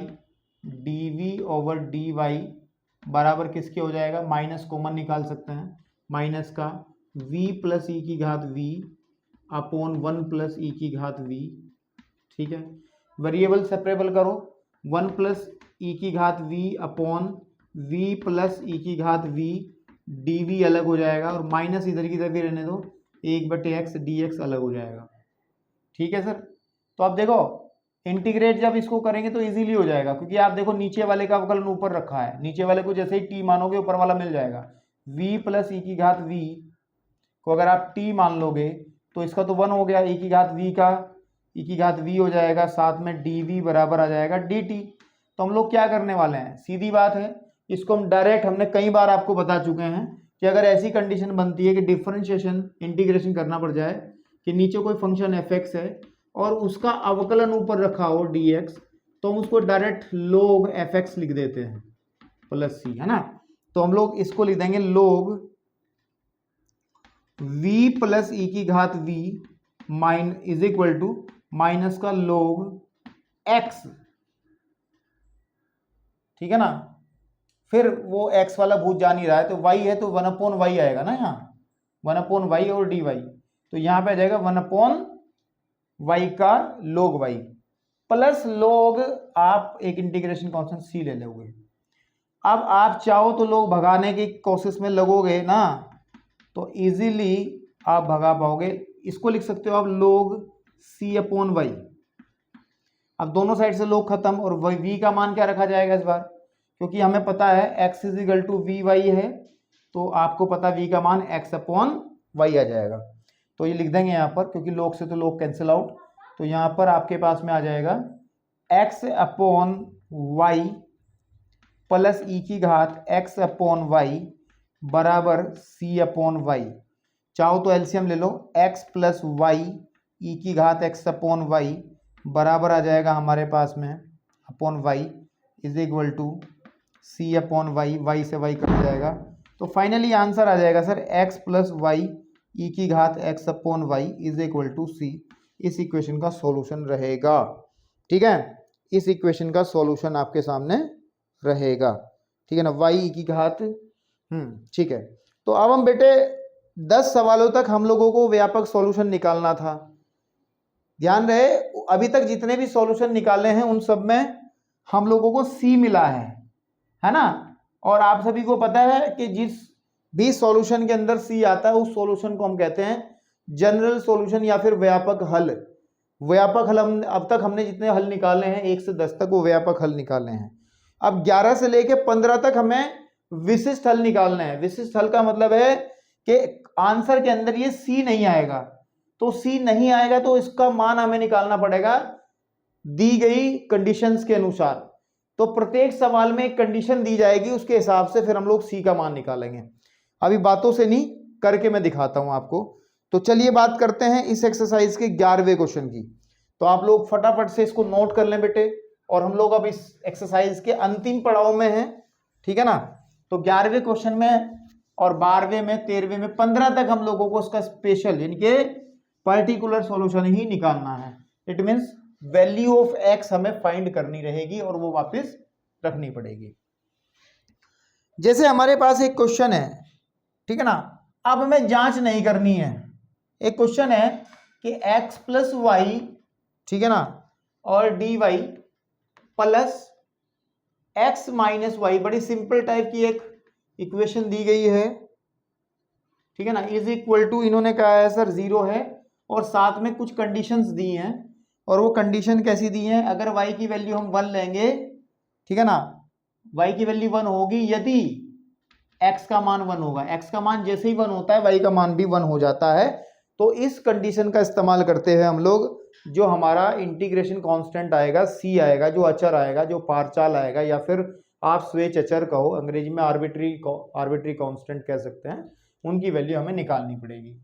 dv ओवर dy बराबर किसके हो जाएगा, माइनस कॉमन निकाल सकते हैं, माइनस का v प्लस ई की घात v अपॉन 1 प्लस ई की घात v। ठीक है, वेरिएबल सेपरेबल करो, 1 प्लस ई की घात v upon v plus e की घात v, dv अलग हो जाएगा और माइनस इधर की तरफ भी रहने दो, 1 बटे एक्स dx अलग हो जाएगा। ठीक है सर, तो आप देखो इंटीग्रेट जब इसको करेंगे तो इजीली हो जाएगा, क्योंकि आप देखो नीचे वाले का अवकलन ऊपर रखा है, नीचे वाले को जैसे ही t मानोगे ऊपर वाला मिल जाएगा। v प्लस ई की घात v को अगर आप t मान लोगे तो इसका तो 1 हो गया, e की घात v का e की घात v हो जाएगा, साथ में dv बराबर आ जाएगा dt। तो हम लोग क्या करने वाले हैं, सीधी बात है, इसको हम डायरेक्ट, हमने कई बार आपको बता चुके हैं कि अगर ऐसी कंडीशन बनती है कि डिफरेंशिएशन इंटीग्रेशन करना पड़ जाए, कि नीचे कोई फंक्शन fx है और उसका अवकलन ऊपर रखा हो dx, तो हम उसको डायरेक्ट log fx लिख देते हैं प्लस c, है ना। तो हम लोग इसको लिख देंगे log v प्लस ई की घात v माइन इज इक्वल टू माइनस का log x। ठीक है ना, फिर वो x वाला भूत जा नहीं रहा है, तो y है तो 1 अपॉन y आएगा ना, यहाँ 1 अपॉन y और dy, तो यहाँ पे आ जाएगा 1 अपॉन y का log y प्लस log आप एक इंटीग्रेशन कांस्टेंट c ले लोगे। अब आप चाहो तो लोग भगाने की कोशिश में लगोगे ना, तो इजीली आप भगा पाओगे। इसको लिख सकते हो आप log c अपॉन y। अब दोनों साइड से log खत्म, और v का मान क्या रखा जाएगा इस बार, क्योंकि हमें पता है x is equal to we y है, तो आपको पता v का मान x अपॉन y आ जाएगा। तो ये लिख देंगे यहाँ पर, क्योंकि log से तो log कैंसिल आउट, तो यहाँ पर आपके पास में आ जाएगा x upon y plus e की घात x अपॉन y बराबर c अपॉन y। चाहो तो एलसीएम ले लो, x प्लस y ई की घात x अपॉन y बराबर आ जाएगा हमारे पास में upon y is equal to c upon y से y कट जाएगा। तो फाइनली आंसर आ जाएगा sir x plus y e की घात x upon y is equal to c। इस इक्वेशन का सॉल्यूशन रहेगा। ठीक है, इस इक्वेशन का सॉल्यूशन आपके सामने रहेगा। ठीक है ना, y ई की घात ठीक है। तो अब हम बेटे 10 सवालों तक हम लोगों को व्यापक सॉल्यूशन निकालना था। ध्यान रहे, अभी तक जितने भी सॉल्यूशन निकाले हैं उन सब में हम लोगों को C मिला है ना। और आप सभी को पता है कि जिस भी सॉल्यूशन के अंदर C आता है उस सॉल्यूशन को हम कहते हैं जनरल सॉल्यूशन या फिर व्यापक हल। व्यापक हल हम अब तक हमने जितने हल निकाले हैं 1 से 10 तक वो व्यापक हल निकाले हैं। अब 11 से लेके 15 तक हमें विशिष्ट हल निकालने हैं। विशिष्ट हल का मतलब है कि आंसर के अंदर ये C नहीं आएगा, तो सी नहीं आएगा तो इसका मान हमें निकालना पड़ेगा दी गई कंडीशंस के अनुसार। तो प्रत्येक सवाल में एक कंडीशन दी जाएगी, उसके हिसाब से फिर हम लोग सी का मान निकालेंगे। अभी बातों से नहीं, करके मैं दिखाता हूं आपको। तो चलिए बात करते हैं इस एक्सरसाइज के 11वें क्वेश्चन की। तो आप लोग फटाफट से इसको नोट कर लें बेटे, और हम लोग अब इस एक्सरसाइज के अंतिम पड़ाव में हैं, ठीक है ना। तो 11वें क्वेश्चन में और 12वें में, 13वें में, 15 तक हम लोगों को उसका स्पेशल यानी कि पर्टिकुलर सॉल्यूशन ही निकालना है। It means value of x हमें फाइंड करनी रहेगी और वो वापस रखनी पड़ेगी। जैसे हमारे पास एक क्वेश्चन है, ठीक है ना, अब हमें जांच नहीं करनी है। एक क्वेश्चन है कि x प्लस वाई, ठीक है ना, और dy plus x minus y, बड़ी सिंपल टाइप की एक इक्वेशन दी गई है, ठीक है ना, इज इक्वल टू, इन्होंने कहा है सर 0 है, और साथ में कुछ कंडीशंस दी हैं, और वो कंडीशन कैसी दी हैं, अगर y की वैल्यू हम 1 लेंगे, ठीक है ना, y की वैल्यू 1 होगी यदि x का मान 1 होगा। x का मान जैसे ही 1 होता है y का मान भी 1 हो जाता है। तो इस कंडीशन का इस्तेमाल करते हुए हम लोग जो हमारा इंटीग्रेशन कांस्टेंट आएगा, c आएगा, जो अचर आएगा, जो पारचाल आएगा, या फिर आप स्वेच अचर कहो, अंग्रेजी में आर्बिट्री कांस्टेंट कह सकते हैं, उनकी वैल्यू हमें निकालनी पड़ेगी।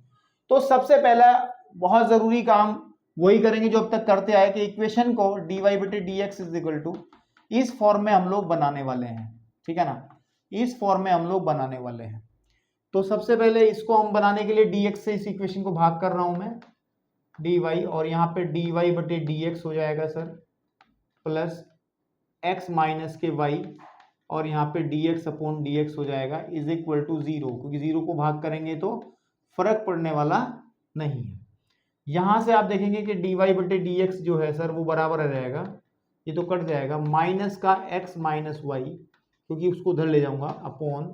तो सबसे पहला बहुत जरूरी काम वही करेंगे जो अब तक करते आए कि इक्वेशन को dy बटे dx इज इक्वल टू इस फॉर्म में हम लोग बनाने वाले हैं, ठीक है ना, इस फॉर्म में हम लोग बनाने वाले हैं। तो सबसे पहले इसको हम बनाने के लिए dx से इस इक्वेशन को भाग कर रहा हूं मैं, dy, और यहाँ पे dy बटे dx हो जाएगा सर, प्लस x माइनस के y, और यहाँ पे dx अपॉन dx हो जाएगा इज इक्वल टू 0, क्योंकि 0 को भाग करेंगे तो फर्क पड़ने वाला नहीं है। यहां से आप देखेंगे कि dy बटे dx जो है सर वो बराबर रहेगा, ये तो कट जाएगा, माइनस का x माइनस वाई, क्योंकि उसको उधर ले जाऊंगा, upon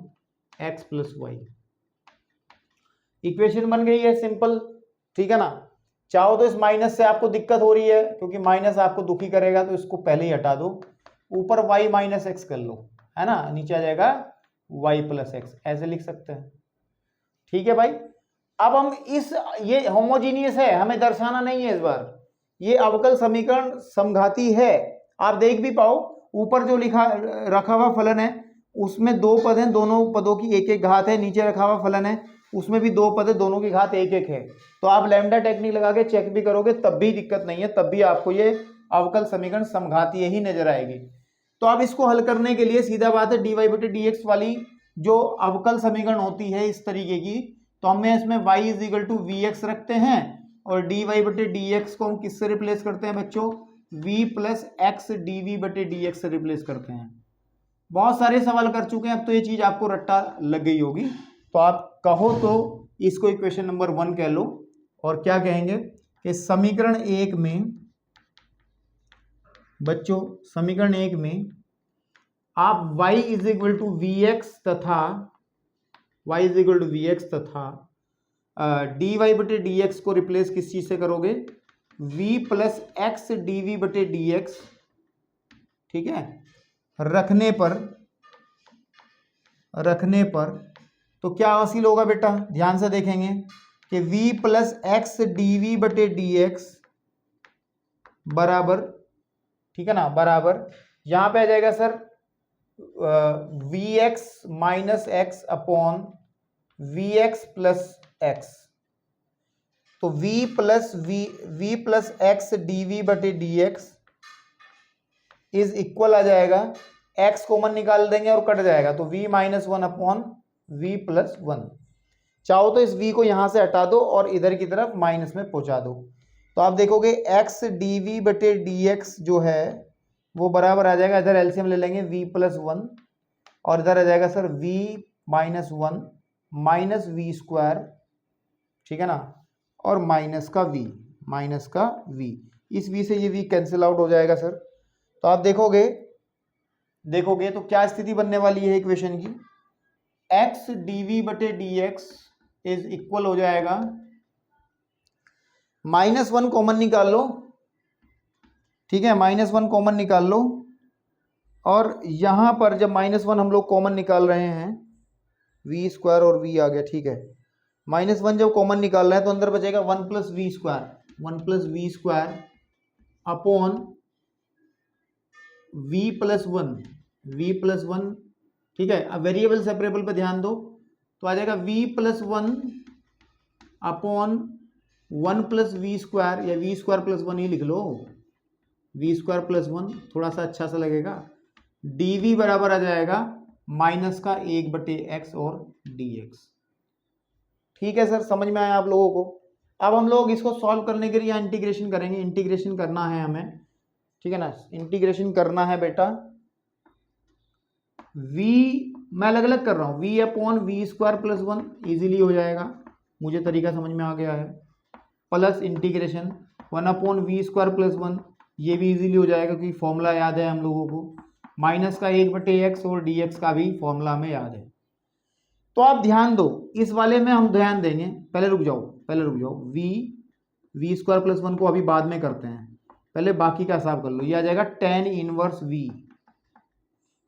x plus y. Equation बन गई है सिंपल, ठीक है ना। चाहो तो इस माइनस से आपको दिक्कत हो रही है क्योंकि माइनस आपको दुखी करेगा, तो इसको पहले ही हटा दो, ऊपर y माइनस एक्स कर लो, है ना, नीचे आ जाएगा y प्लस एक्स, ऐसे लिख सकते हैं, ठीक है भाई। अब हम ये होमोजीनियस है, हमें दर्शाना नहीं है इस बार, ये अवकल समीकरण समघाती है। आप देख भी पाओ ऊपर जो लिखा रखा हुआ फलन है उसमें 2 पद हैं, दोनों पदों की एक एक घात है, नीचे रखा हुआ फलन है उसमें भी 2 पद है, दोनों की घात एक एक है। तो आप लैम्डा टेक्निक लगा के चेक भी करोगे तब भी दिक्कत नहीं है, तब भी आपको ये अवकल समीकरण समघातीय ही नजर आएगी। तो अब इसको हल करने के लिए सीधा बात है, dy बटे dx वाली जो अवकल समीकरण होती है इस तरीके की, तो हमें इसमें y is equal to vx रखते हैं, और dy बटे dx को हम किससे रिप्लेस करते हैं बच्चों, v प्लस एक्स dv बटे dx से रिप्लेस करते हैं। बहुत सारे सवाल कर चुके हैं, अब तो ये चीज आपको रट्टा लग गई होगी। तो आप कहो तो इसको इक्वेशन नंबर 1 कह लो, और क्या कहेंगे कि समीकरण 1 में बच्चों, समीकरण 1 में आप y is equal to we x तथा dy बटे dx को रिप्लेस किस चीज से करोगे, v प्लस एक्स dv बटे dx, ठीक है, रखने पर तो क्या हासिल होगा बेटा, ध्यान से देखेंगे कि v प्लस एक्स dv बटे dx बराबर, ठीक है ना, बराबर यहां पे आ जाएगा sir v x minus x upon we x plus x. तो v प्लस एक्स dv बटे dx इज इक्वल आ जाएगा, x कॉमन निकाल देंगे और कट जाएगा, तो v minus 1 upon v plus 1। चाहो तो इस v को यहां से हटा दो और इधर की तरफ माइनस में पहुंचा दो, तो आप देखोगे x dv बटे dx जो है वो बराबर आ जाएगा, इधर एलसीएम ले लेंगे v प्लस 1, और इधर आ जाएगा sir v minus 1 minus v square, ठीक है ना, और माइनस का v, इस v से ये v कैंसिल आउट हो जाएगा सर। तो आप देखोगे तो क्या स्थिति बनने वाली है इक्वेशन की, x dv बटे dx इज इक्वल हो जाएगा, -1 कॉमन निकाल लो, ठीक है, -1 कॉमन निकाल लो, और यहां पर जब -1 हम लोग कॉमन निकाल रहे हैं, v स्क्वायर और v आ गया, ठीक है, -1 जब कॉमन निकाल रहे हैं तो अंदर बचेगा 1 plus v square upon v plus one. ठीक है, अब वेरिएबल सेपरेबल पे ध्यान दो तो आ जाएगा v+1 upon 1 plus v square, या वी स्क्वायर प्लस 1 ही लिख लो, वी स्क्वायर प्लस 1 थोड़ा सा अच्छा सा लगेगा। dv बराबर आ जाएगा -1/x और dx। ठीक है सर, समझ में आया आप लोगों को। अब हम लोग इसको सॉल्व करने के लिए इंटीग्रेशन करेंगे, इंटीग्रेशन करना है हमें, ठीक है ना, इंटीग्रेशन करना है बेटा। v मैं अलग अलग कर रहा हूँ, v upon v square plus 1 easily हो जाएगा, मुझे तरीका समझ में आ गया है, plus integration 1 upon v square plus 1, ये भी इजीली हो जाएगा क्योंकि फॉर्मूला याद है हम लोगों को, माइनस का 1/x और dx का भी फॉर्मूला हमें याद है। तो आप ध्यान दो, इस वाले में हम ध्यान देंगे, पहले रुक जाओ वी स्क्वायर प्लस 1 को अभी बाद में करते हैं, पहले बाकी का हिसाब कर लो। ये आ जाएगा tan inverse v,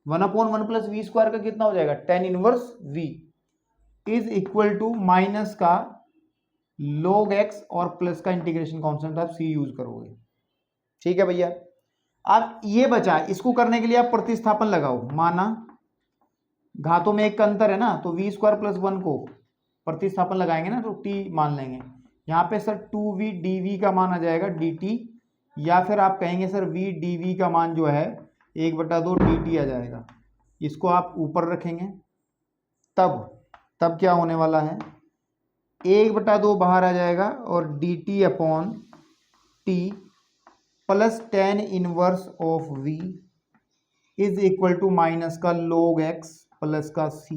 1 upon 1 plus v square का कितना हो जाएगा, tan inverse v is equal to minus का log x और प्लस का इंटीग्रेशन कांस्टेंट आप c यूज करोगे। ठीक है भैया, अब ये बचा, इसको करने के लिए आप प्रतिस्थापन लगाओ, माना घातों में एक का अंतर है ना, तो वी स्क्वायर प्लस 1 को प्रतिस्थापन लगाएंगे ना तो t मान लेंगे, यहाँ पे सर 2v dv का मान आ जाएगा dt, या फिर आप कहेंगे सर v dv का मान जो है 1/2 dt आ जाएगा। इसको आप ऊपर रखेंगे तब क्या होने वाला है, 1/2 बाहर आ जाएगा और dt upon t plus tan inverse of v is equal to minus का log x प्लस का c,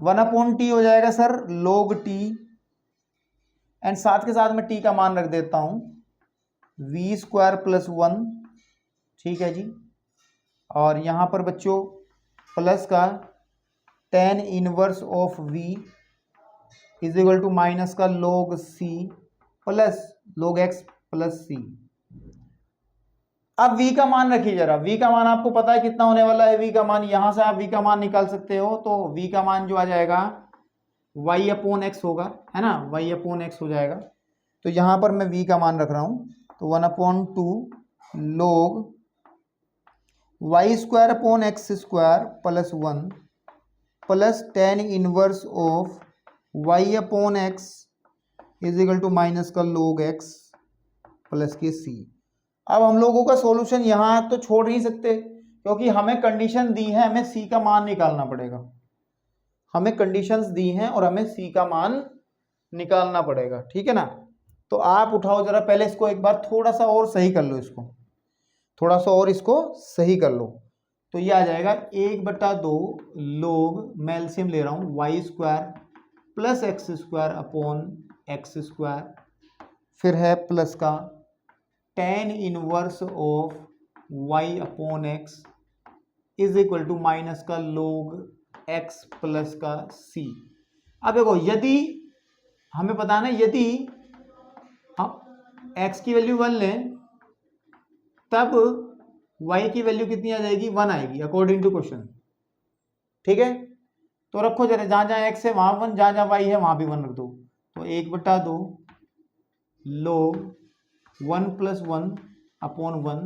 1 अपॉन टी हो जाएगा सर log t, एंड साथ के साथ में t का मान रख देता हूं वी स्क्वायर प्लस 1। ठीक है जी, और यहां पर बच्चों प्लस का tan inverse of v is equal to minus का log c plus log x plus c। अब v का मान रखिए जरा, v का मान आपको पता है कितना होने वाला है, v का मान यहां से आप v का मान निकाल सकते हो, तो v का मान जो आ जाएगा y अपॉन x होगा, है ना, y अपॉन x हो जाएगा। तो यहां पर मैं v का मान रख रहा हूं, तो 1/2 log y square upon x square plus 1 plus tan inverse of y upon x is equal to minus का log x प्लस के c। अब हम लोगों का सॉल्यूशन यहाँ तो छोड़ नहीं सकते क्योंकि हमें कंडीशन दी है, हमें c का मान निकालना पड़ेगा, हमें कंडीशंस दी हैं और हमें c का मान निकालना पड़ेगा। ठीक है ना, तो आप उठाओ जरा, पहले इसको एक बार थोड़ा सा और सही कर लो, इसको थोड़ा सा और इसको सही कर लो, तो ये आ जाएगा 1/2 log, मैं एलसीएम ले रहा हूँ, y square plus x square upon x square, फिर है प्लस का tan inverse of y upon x is equal to minus का log x प्लस का c। अब देखो, यदि हमें पता है ना, यदि हम x की वैल्यू 1 लें तब y की वैल्यू कितनी आ जाएगी, 1 आएगी अकॉर्डिंग टू क्वेश्चन। ठीक है, तो रखो जरा, जहां जहां x है वहां 1, जहां जहां y है वहां भी 1 रख दो, तो 1/2 log 1 plus 1 upon 1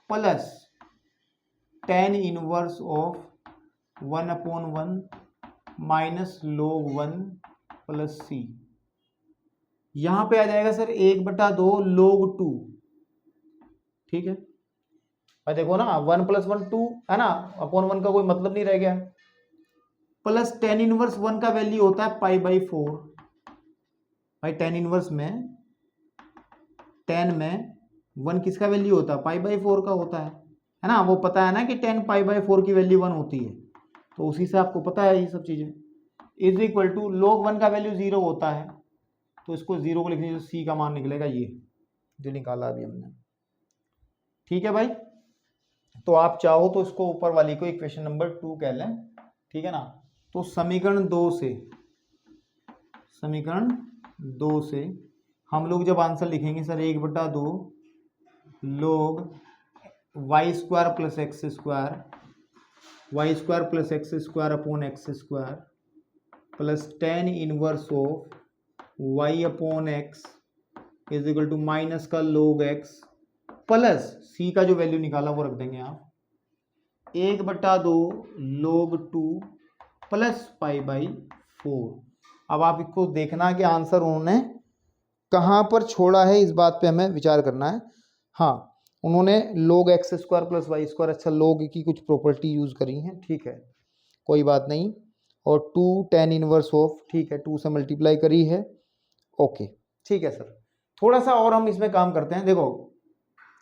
plus tan inverse of 1 upon 1 minus log 1 plus c। यहां पे आ जाएगा सर 1/2 log 2। ठीक है, और देखो ना 1 प्लस 1 2 है ना, अपॉन 1 का कोई मतलब नहीं रह गया, प्लस tan इनवर्स 1 का वैल्यू होता है π/4 भाई, tan इनवर्स में tan में 1 किसका वैल्यू होता है, π/4 का होता है ना, वो पता है ना कि tan π/4 की वैल्यू 1 होती है, तो उसी से आपको पता है ये सब चीजें। इज इक्वल टू log 1 का वैल्यू 0 होता है, तो इसको 0 को लिखने से c का मान निकलेगा ये जो निकाला अभी हमने। ठीक है भाई, तो आप चाहो तो इसको ऊपर वाली को इक्वेशन नंबर 2 कह लें। ठीक है ना, तो समीकरण 2 से हम लोग जब आंसर लिखेंगे sir 1/2 log y square plus x square, y square plus x square upon x square plus tan inverse of y upon x is equal to minus का log x प्लस सी का जो वैल्यू निकाला वो रख देंगे आप 1/2 log 2 प्लस पाई बाई 4। अब आप इसको देखना कि आंसर उन्होंने कहाँ पर छोड़ा है, इस बात पे हमें विचार करना है। हाँ, उन्होंने log x square plus y square, अच्छा log की कुछ प्रॉपर्टी यूज़ करी है, ठीक है कोई बात नहीं। और 2 tan इनवर्स ऑफ, ठीक है 2 से मल्टीप्लाई करी है, ओके ठीक है सर। थोड़ा सा और हम इसमें काम करते हैं। देखो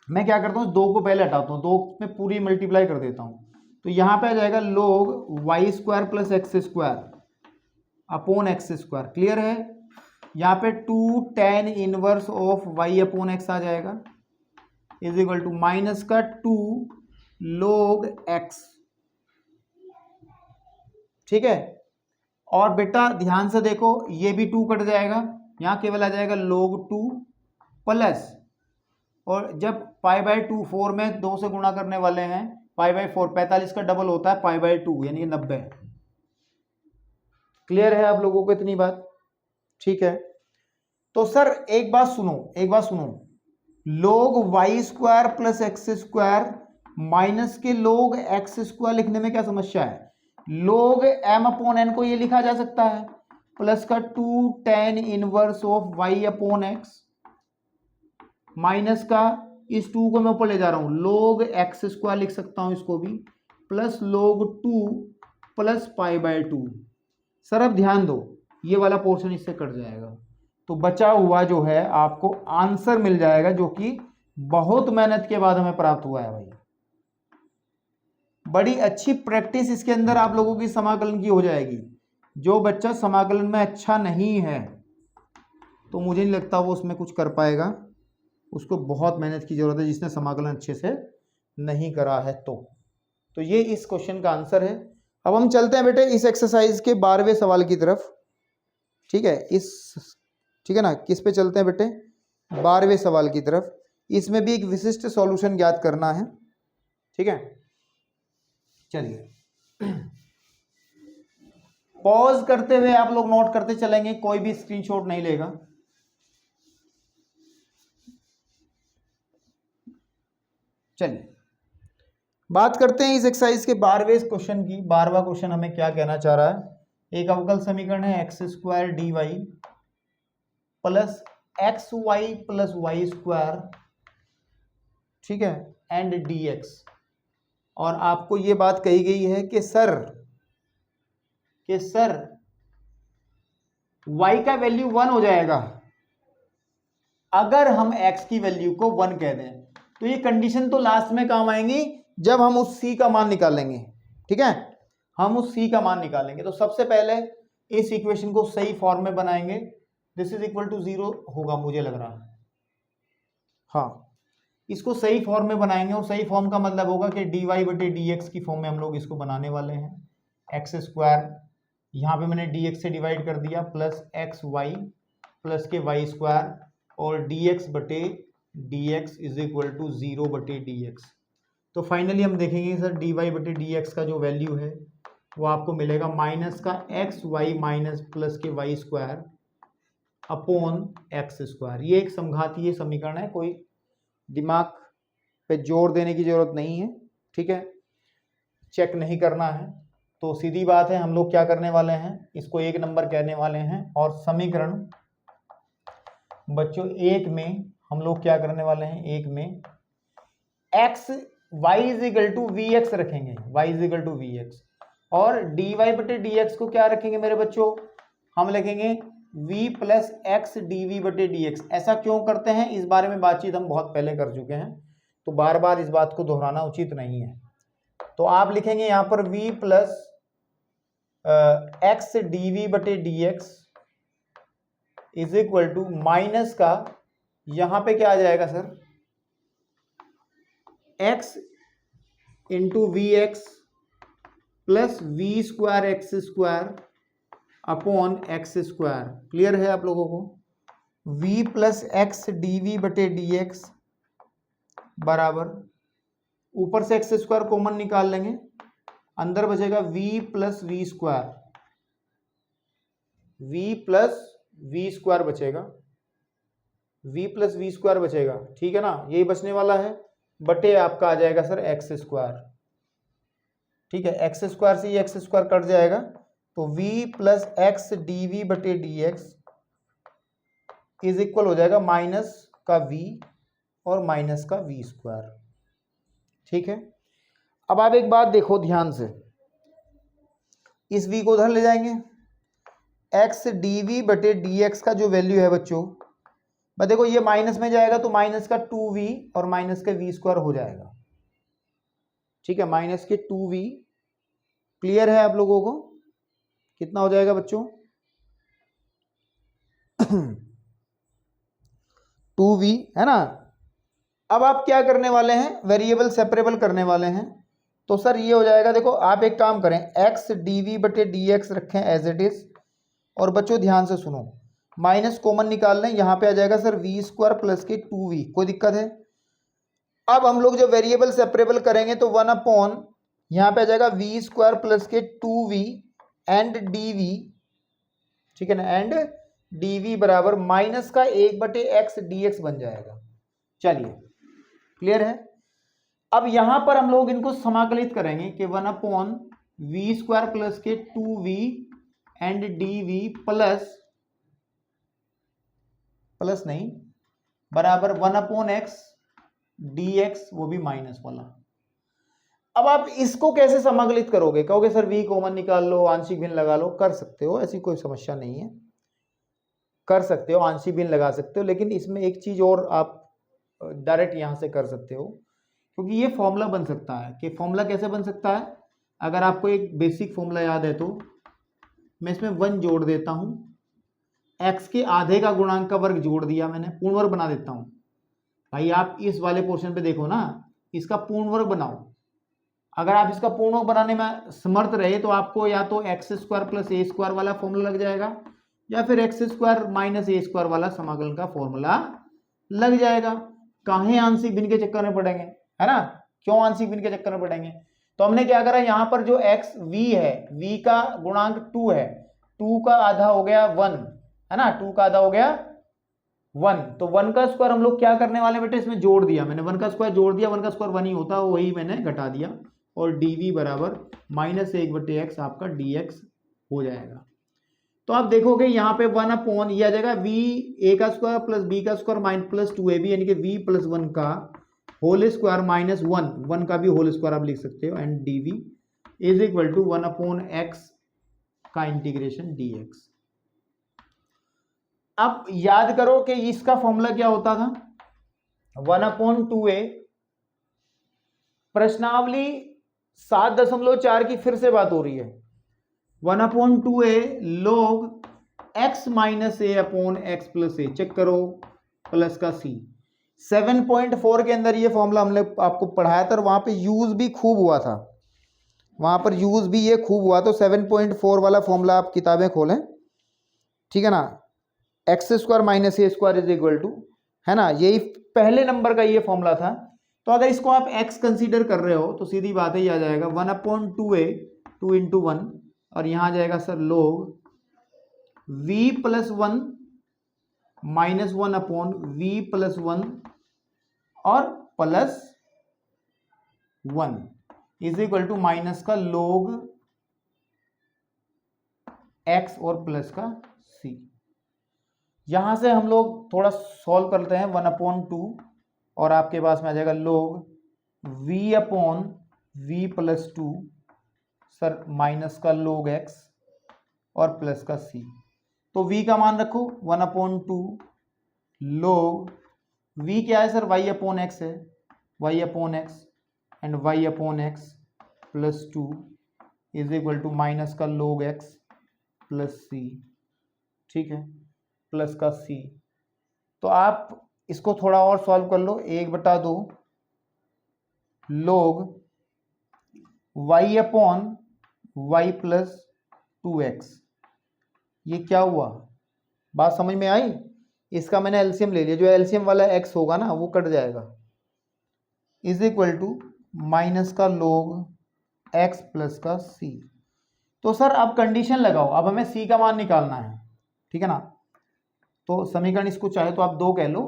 मैं क्या करता हूँ, 2 को पहले हटाता हूँ, 2 में पूरी मल्टीप्लाई कर देता हूँ, तो यहाँ पे आ जाएगा log y square plus x square upon x square. Clear है? यहाँ पे 2 tan inverse of y upon x आ जाएगा इज इक्वल टू माइनस का 2 log x, ठीक है। और बेटा ध्यान से देखो, ये भी 2 कट जाएगा, यहाँ केवल आ जाएगा log 2 प्लस, और जब पाई बाई 2 4 में 2 से गुणा करने वाले हैं, पाई बाई 4 45 का डबल होता है पाई बाई 2 यानी 90। क्लियर है आप लोगों को इतनी बात? ठीक है। तो सर एक बात सुनो, log y square plus x square minus के log एक्स स्क्वायर लिखने में क्या समस्या है? log m अपॉन n को ये लिखा जा सकता है प्लस का 2 tan inverse of y upon x minus का, इस 2 को मैं ऊपर ले जा रहा हूं, log एक्स स्क्वायर लिख सकता हूं इसको भी, plus log 2 plus pi by 2। Sir अब ध्यान दो, ये वाला पोर्शन इससे कट जाएगा, तो बचा हुआ जो है आपको आंसर मिल जाएगा, जो कि बहुत मेहनत के बाद हमें प्राप्त हुआ है भाई। बड़ी अच्छी प्रैक्टिस इसके अंदर आप लोगों की समाकलन की हो जाएगी। जो बच्चा समाकलन में अच्छा नहीं है तो मुझे नहीं लगता वो उसमें कुछ कर पाएगा, उसको बहुत मेहनत की जरूरत है, जिसने समाकलन अच्छे से नहीं करा है। तो ये इस क्वेश्चन का आंसर है। अब हम चलते हैं बेटे इस एक्सरसाइज के 12वें सवाल की तरफ, ठीक है। ठीक है ना, किस पे चलते हैं बेटे? 12वें सवाल की तरफ। इसमें भी एक विशिष्ट सॉल्यूशन ज्ञात करना है, ठीक है। चलिए पॉज करते हुए आप लोग नोट करते चलेंगे, कोई भी स्क्रीनशॉट नहीं लेगा। चलिए बात करते हैं इस एक्सरसाइज के 12वें क्वेश्चन की। 12वां क्वेश्चन हमें क्या कहना चाह रहा है? एक अवकल समीकरण है x square d y plus x y plus y square, ठीक है, एंड डी एक्स। और आपको ये बात कही गई है कि सर y का वैल्यू 1 हो जाएगा अगर हम x की वैल्यू को 1 कह दें। तो ये कंडीशन तो लास्ट में काम आएंगी जब हम उस c का मान निकालेंगे, ठीक है, हम उस c का मान निकालेंगे। तो सबसे पहले इस इक्वेशन को सही फॉर्म में बनाएंगे। दिस इज इक्वल टू 0 होगा मुझे लग रहा है, हाँ, इसको सही फॉर्म में बनाएंगे। और सही फॉर्म का मतलब होगा कि डी वाई बटे डी एक्स की फॉर्म में हम लोग इसको बनाने वाले हैं। एक्स स्क्वायर यहाँ पे मैंने डी एक्स से डिवाइड कर दिया प्लस एक्स वाई प्लस के वाई स्क्वायर, और डी एक्स बटे D x is equal to 0 बटे डी एक्स। तो फाइनली हम देखेंगे सर डी वाई बटे डी एक्स का जो वैल्यू है वो आपको मिलेगा माइनस का एक्स वाई माइनस प्लस के y square upon x square. ये एक समघातीय समीकरण है, कोई दिमाग पे जोर देने की जरूरत नहीं है, ठीक है, चेक नहीं करना है। तो सीधी बात है, हम लोग क्या करने वाले हैं, इसको 1 नंबर कहने वाले हैं। और समीकरण बच्चों 1 में हम लोग क्या करने वाले हैं, 1 में x y is equal to we x रखेंगे, y is equal to we x, और डी वाई बटे डी एक्स को क्या रखेंगे मेरे बच्चों, हम लिखेंगे v plus x D we बटे डी एक्स। ऐसा क्यों करते हैं, इस बारे में बातचीत हम बहुत पहले कर चुके हैं, तो बार बार इस बात को दोहराना उचित नहीं है। तो आप लिखेंगे यहाँ पर v plus x D we बटे D x is equal to minus का, यहाँ पे क्या आ जाएगा sir, x into v x plus v square x square upon x square. Clear है आप लोगों को? v plus x D we बटे डी एक्स बराबर, ऊपर से एक्स स्क्वायर कॉमन निकाल लेंगे, अंदर बचेगा v plus v square v plus v square बचेगा, v प्लस वी स्क्वायर बचेगा, ठीक है ना, यही बचने वाला है, बटे आपका आ जाएगा सर एक्स स्क्वायर, ठीक है, एक्स स्क्वायर से ये एक्स स्क्वायर कट जाएगा, तो v plus x D we बटे डी एक्स इज इक्वल हो जाएगा माइनस का v और माइनस का वी स्क्वायर, ठीक है। अब आप एक बात देखो ध्यान से, इस v को उधर ले जाएंगे, एक्स डी वी बटे डी एक्स का जो वैल्यू है बच्चों, मैं देखो ये माइनस में जाएगा तो माइनस का 2v और माइनस का वी स्क्वायर हो जाएगा, ठीक है, माइनस के 2v, क्लियर है आप लोगों को, कितना हो जाएगा बच्चों 2v, है ना। अब आप क्या करने वाले हैं, वेरिएबल सेपरेबल करने वाले हैं, तो सर ये हो जाएगा, देखो आप एक काम करें, एक्स डी वी बटे डी एक्स रखें एज इट इज, और बच्चों ध्यान से सुनो, माइनस कॉमन निकाल लें, यहाँ पे आ जाएगा सर वी स्क्वायर प्लस के 2v, कोई दिक्कत है। अब हम लोग जब वेरिएबल सेपरेबल करेंगे तो 1 अपॉन यहाँ पे आ जाएगा वी स्क्वायर प्लस के 2v एंड डी वी, ठीक है ना, एंड डी वी बराबर माइनस का 1 बटे एक्स डी एक्स बन जाएगा। चलिए क्लियर है। अब यहां पर हम लोग इनको समाकलित करेंगे कि 1 अपॉन वी स्क्वायर प्लस के 2v and D we plus नहीं बराबर 1 अपॉन एक्स डी एक्स, वो भी माइनस वाला। अब आप इसको कैसे समाकलित करोगे, कहोगे सर v कॉमन निकाल लो, आंशिक भिन्न लगा लो, कर सकते हो, ऐसी कोई समस्या नहीं है, कर सकते हो, आंशिक भिन्न लगा सकते हो, लेकिन इसमें एक चीज और आप डायरेक्ट यहां से कर सकते हो, क्योंकि ये फॉर्मूला बन सकता है। कि फॉर्मूला कैसे बन सकता है, अगर आपको एक बेसिक फॉर्मूला याद है तो मैं इसमें 1 जोड़ देता हूं, x के आधे का गुणांक का वर्ग जोड़ दिया मैंने, पूर्ण वर्ग बना देता हूं। भाई आप इस वाले पोर्शन पे देखो ना, इसका पूर्ण वर्ग बनाओ, अगर आप इसका पूर्ण वर्ग बनाने में समर्थ रहे तो आपको या तो एक्स स्क्वायर प्लस ए स्क्वायर वाला फॉर्मूला लग जाएगा, या फिर x square minus a square वाला समाकलन का फॉर्मूला लग जाएगा। काहे आंशिक भिन्न के चक्कर में पड़ेंगे, है ना, क्यों आंशिक भिन्न के चक्कर में पड़ेंगे। तो हमने क्या करा, यहाँ पर जो एक्स v है, v का गुणांक 2 है, 2 का आधा हो गया 1, है ना, 2 का आधा हो गया 1, तो 1 का स्क्वायर हम लोग क्या करने वाले बेटे, इसमें जोड़ दिया मैंने, 1 का स्क्वायर जोड़ दिया, 1 का स्क्वायर 1 ही होता है, वही मैंने घटा दिया, और dv बराबर माइनस 1 बटे एक्स आपका dx हो जाएगा। तो आप देखोगे यहाँ पे 1 अपॉन ये आ जाएगा v a का स्क्वायर प्लस b का स्क्वायर माइनस प्लस 2ab, यानी कि v प्लस 1 का होल स्क्वायर माइनस 1 का भी होल स्क्वायर आप लिख सकते हो, and dv is equal to 1 upon x का इंटीग्रेशन dx। अब याद करो कि इसका फॉर्मूला क्या होता था, 1 अपॉन 2a, प्रश्नावली 7.4 की फिर से बात हो रही है, 1 upon 2a log x minus A upon x plus A, check करो, प्लस का c। 7.4 के अंदर ये फॉर्मूला हमने आपको पढ़ाया था और वहां पे यूज भी खूब हुआ था, वहां पर यूज भी ये खूब हुआ। तो 7.4 वाला फॉर्मूला आप किताबें खोलें, ठीक है ना, x square minus a square is equal to, है ना, यही पहले नंबर का ये फॉर्मूला था। तो अगर इसको आप x कंसीडर कर रहे हो तो सीधी बात है, ये आ जाएगा 1 अपॉन 2a 2 इंटू 1, और यहाँ आ जाएगा sir log v plus 1 minus 1 upon v plus 1 और plus 1 is equal to minus का log x और प्लस का c। यहां से हम लोग थोड़ा सॉल्व करते हैं, 1 अपॉन 2 और आपके पास में आ जाएगा log v upon v plus 2 sir minus का log x और प्लस का c। तो v का मान रखो 1 अपॉन 2 log v क्या है सर, y अपॉन x है, y upon x and y upon x plus 2 is equal to minus का log x प्लस c, ठीक है, प्लस का c। तो आप इसको थोड़ा और सॉल्व कर लो, 1/2 log y upon y plus 2x, ये क्या हुआ, बात समझ में आई। इसका मैंने एलसीएम ले लिया, जो एलसीएम वाला x होगा ना वो कट जाएगा, इज इक्वल टू माइनस का log x प्लस का c। तो सर अब कंडीशन लगाओ, अब हमें c का मान निकालना है, ठीक है ना। तो समीकरण इसको चाहे तो आप 2 कह लो,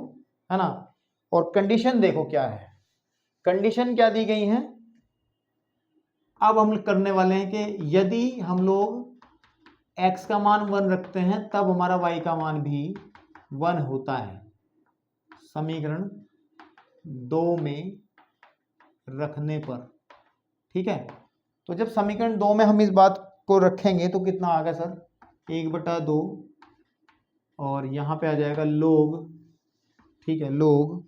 है ना। और कंडीशन देखो क्या है, कंडीशन क्या दी गई है। अब हम करने वाले हैं कि यदि हम लोग x का मान 1 रखते हैं तब हमारा y का मान भी 1 होता है, समीकरण 2 में रखने पर। ठीक है, तो जब समीकरण 2 में हम इस बात को रखेंगे तो कितना आ गया सर, 1/2 और यहाँ पे आ जाएगा लोग, ठीक है, लोग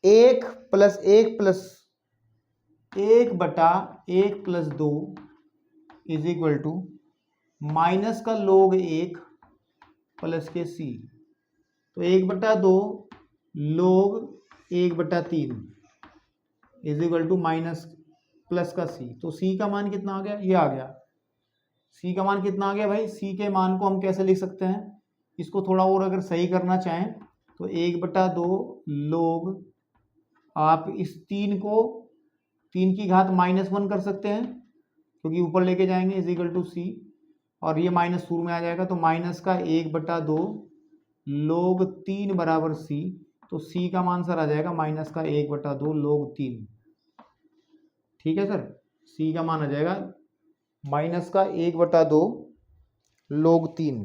1 + 1 + 1/1 + 2 इज इक्वल टू माइनस का लोग 1 प्लस के c, तो 1/2 log 1/3 is equal to minus plus का c। तो c का मान कितना आ गया, ये आ गया। c का मान कितना आ गया भाई, c के मान को हम कैसे लिख सकते हैं, इसको थोड़ा और अगर सही करना चाहें तो 1/2 लोग, आप इस 3 को 3 की घात -1 कर सकते हैं क्योंकि ऊपर लेके जाएंगे, इज इक्वल टू c, और ये माइनस शुरू में आ जाएगा तो माइनस का 1/2 लोग 3 बराबर c। तो c का मान सर आ जाएगा माइनस का 1/2 लोग 3। ठीक है सर, c का मान आ जाएगा माइनस का 1/2 लोग 3।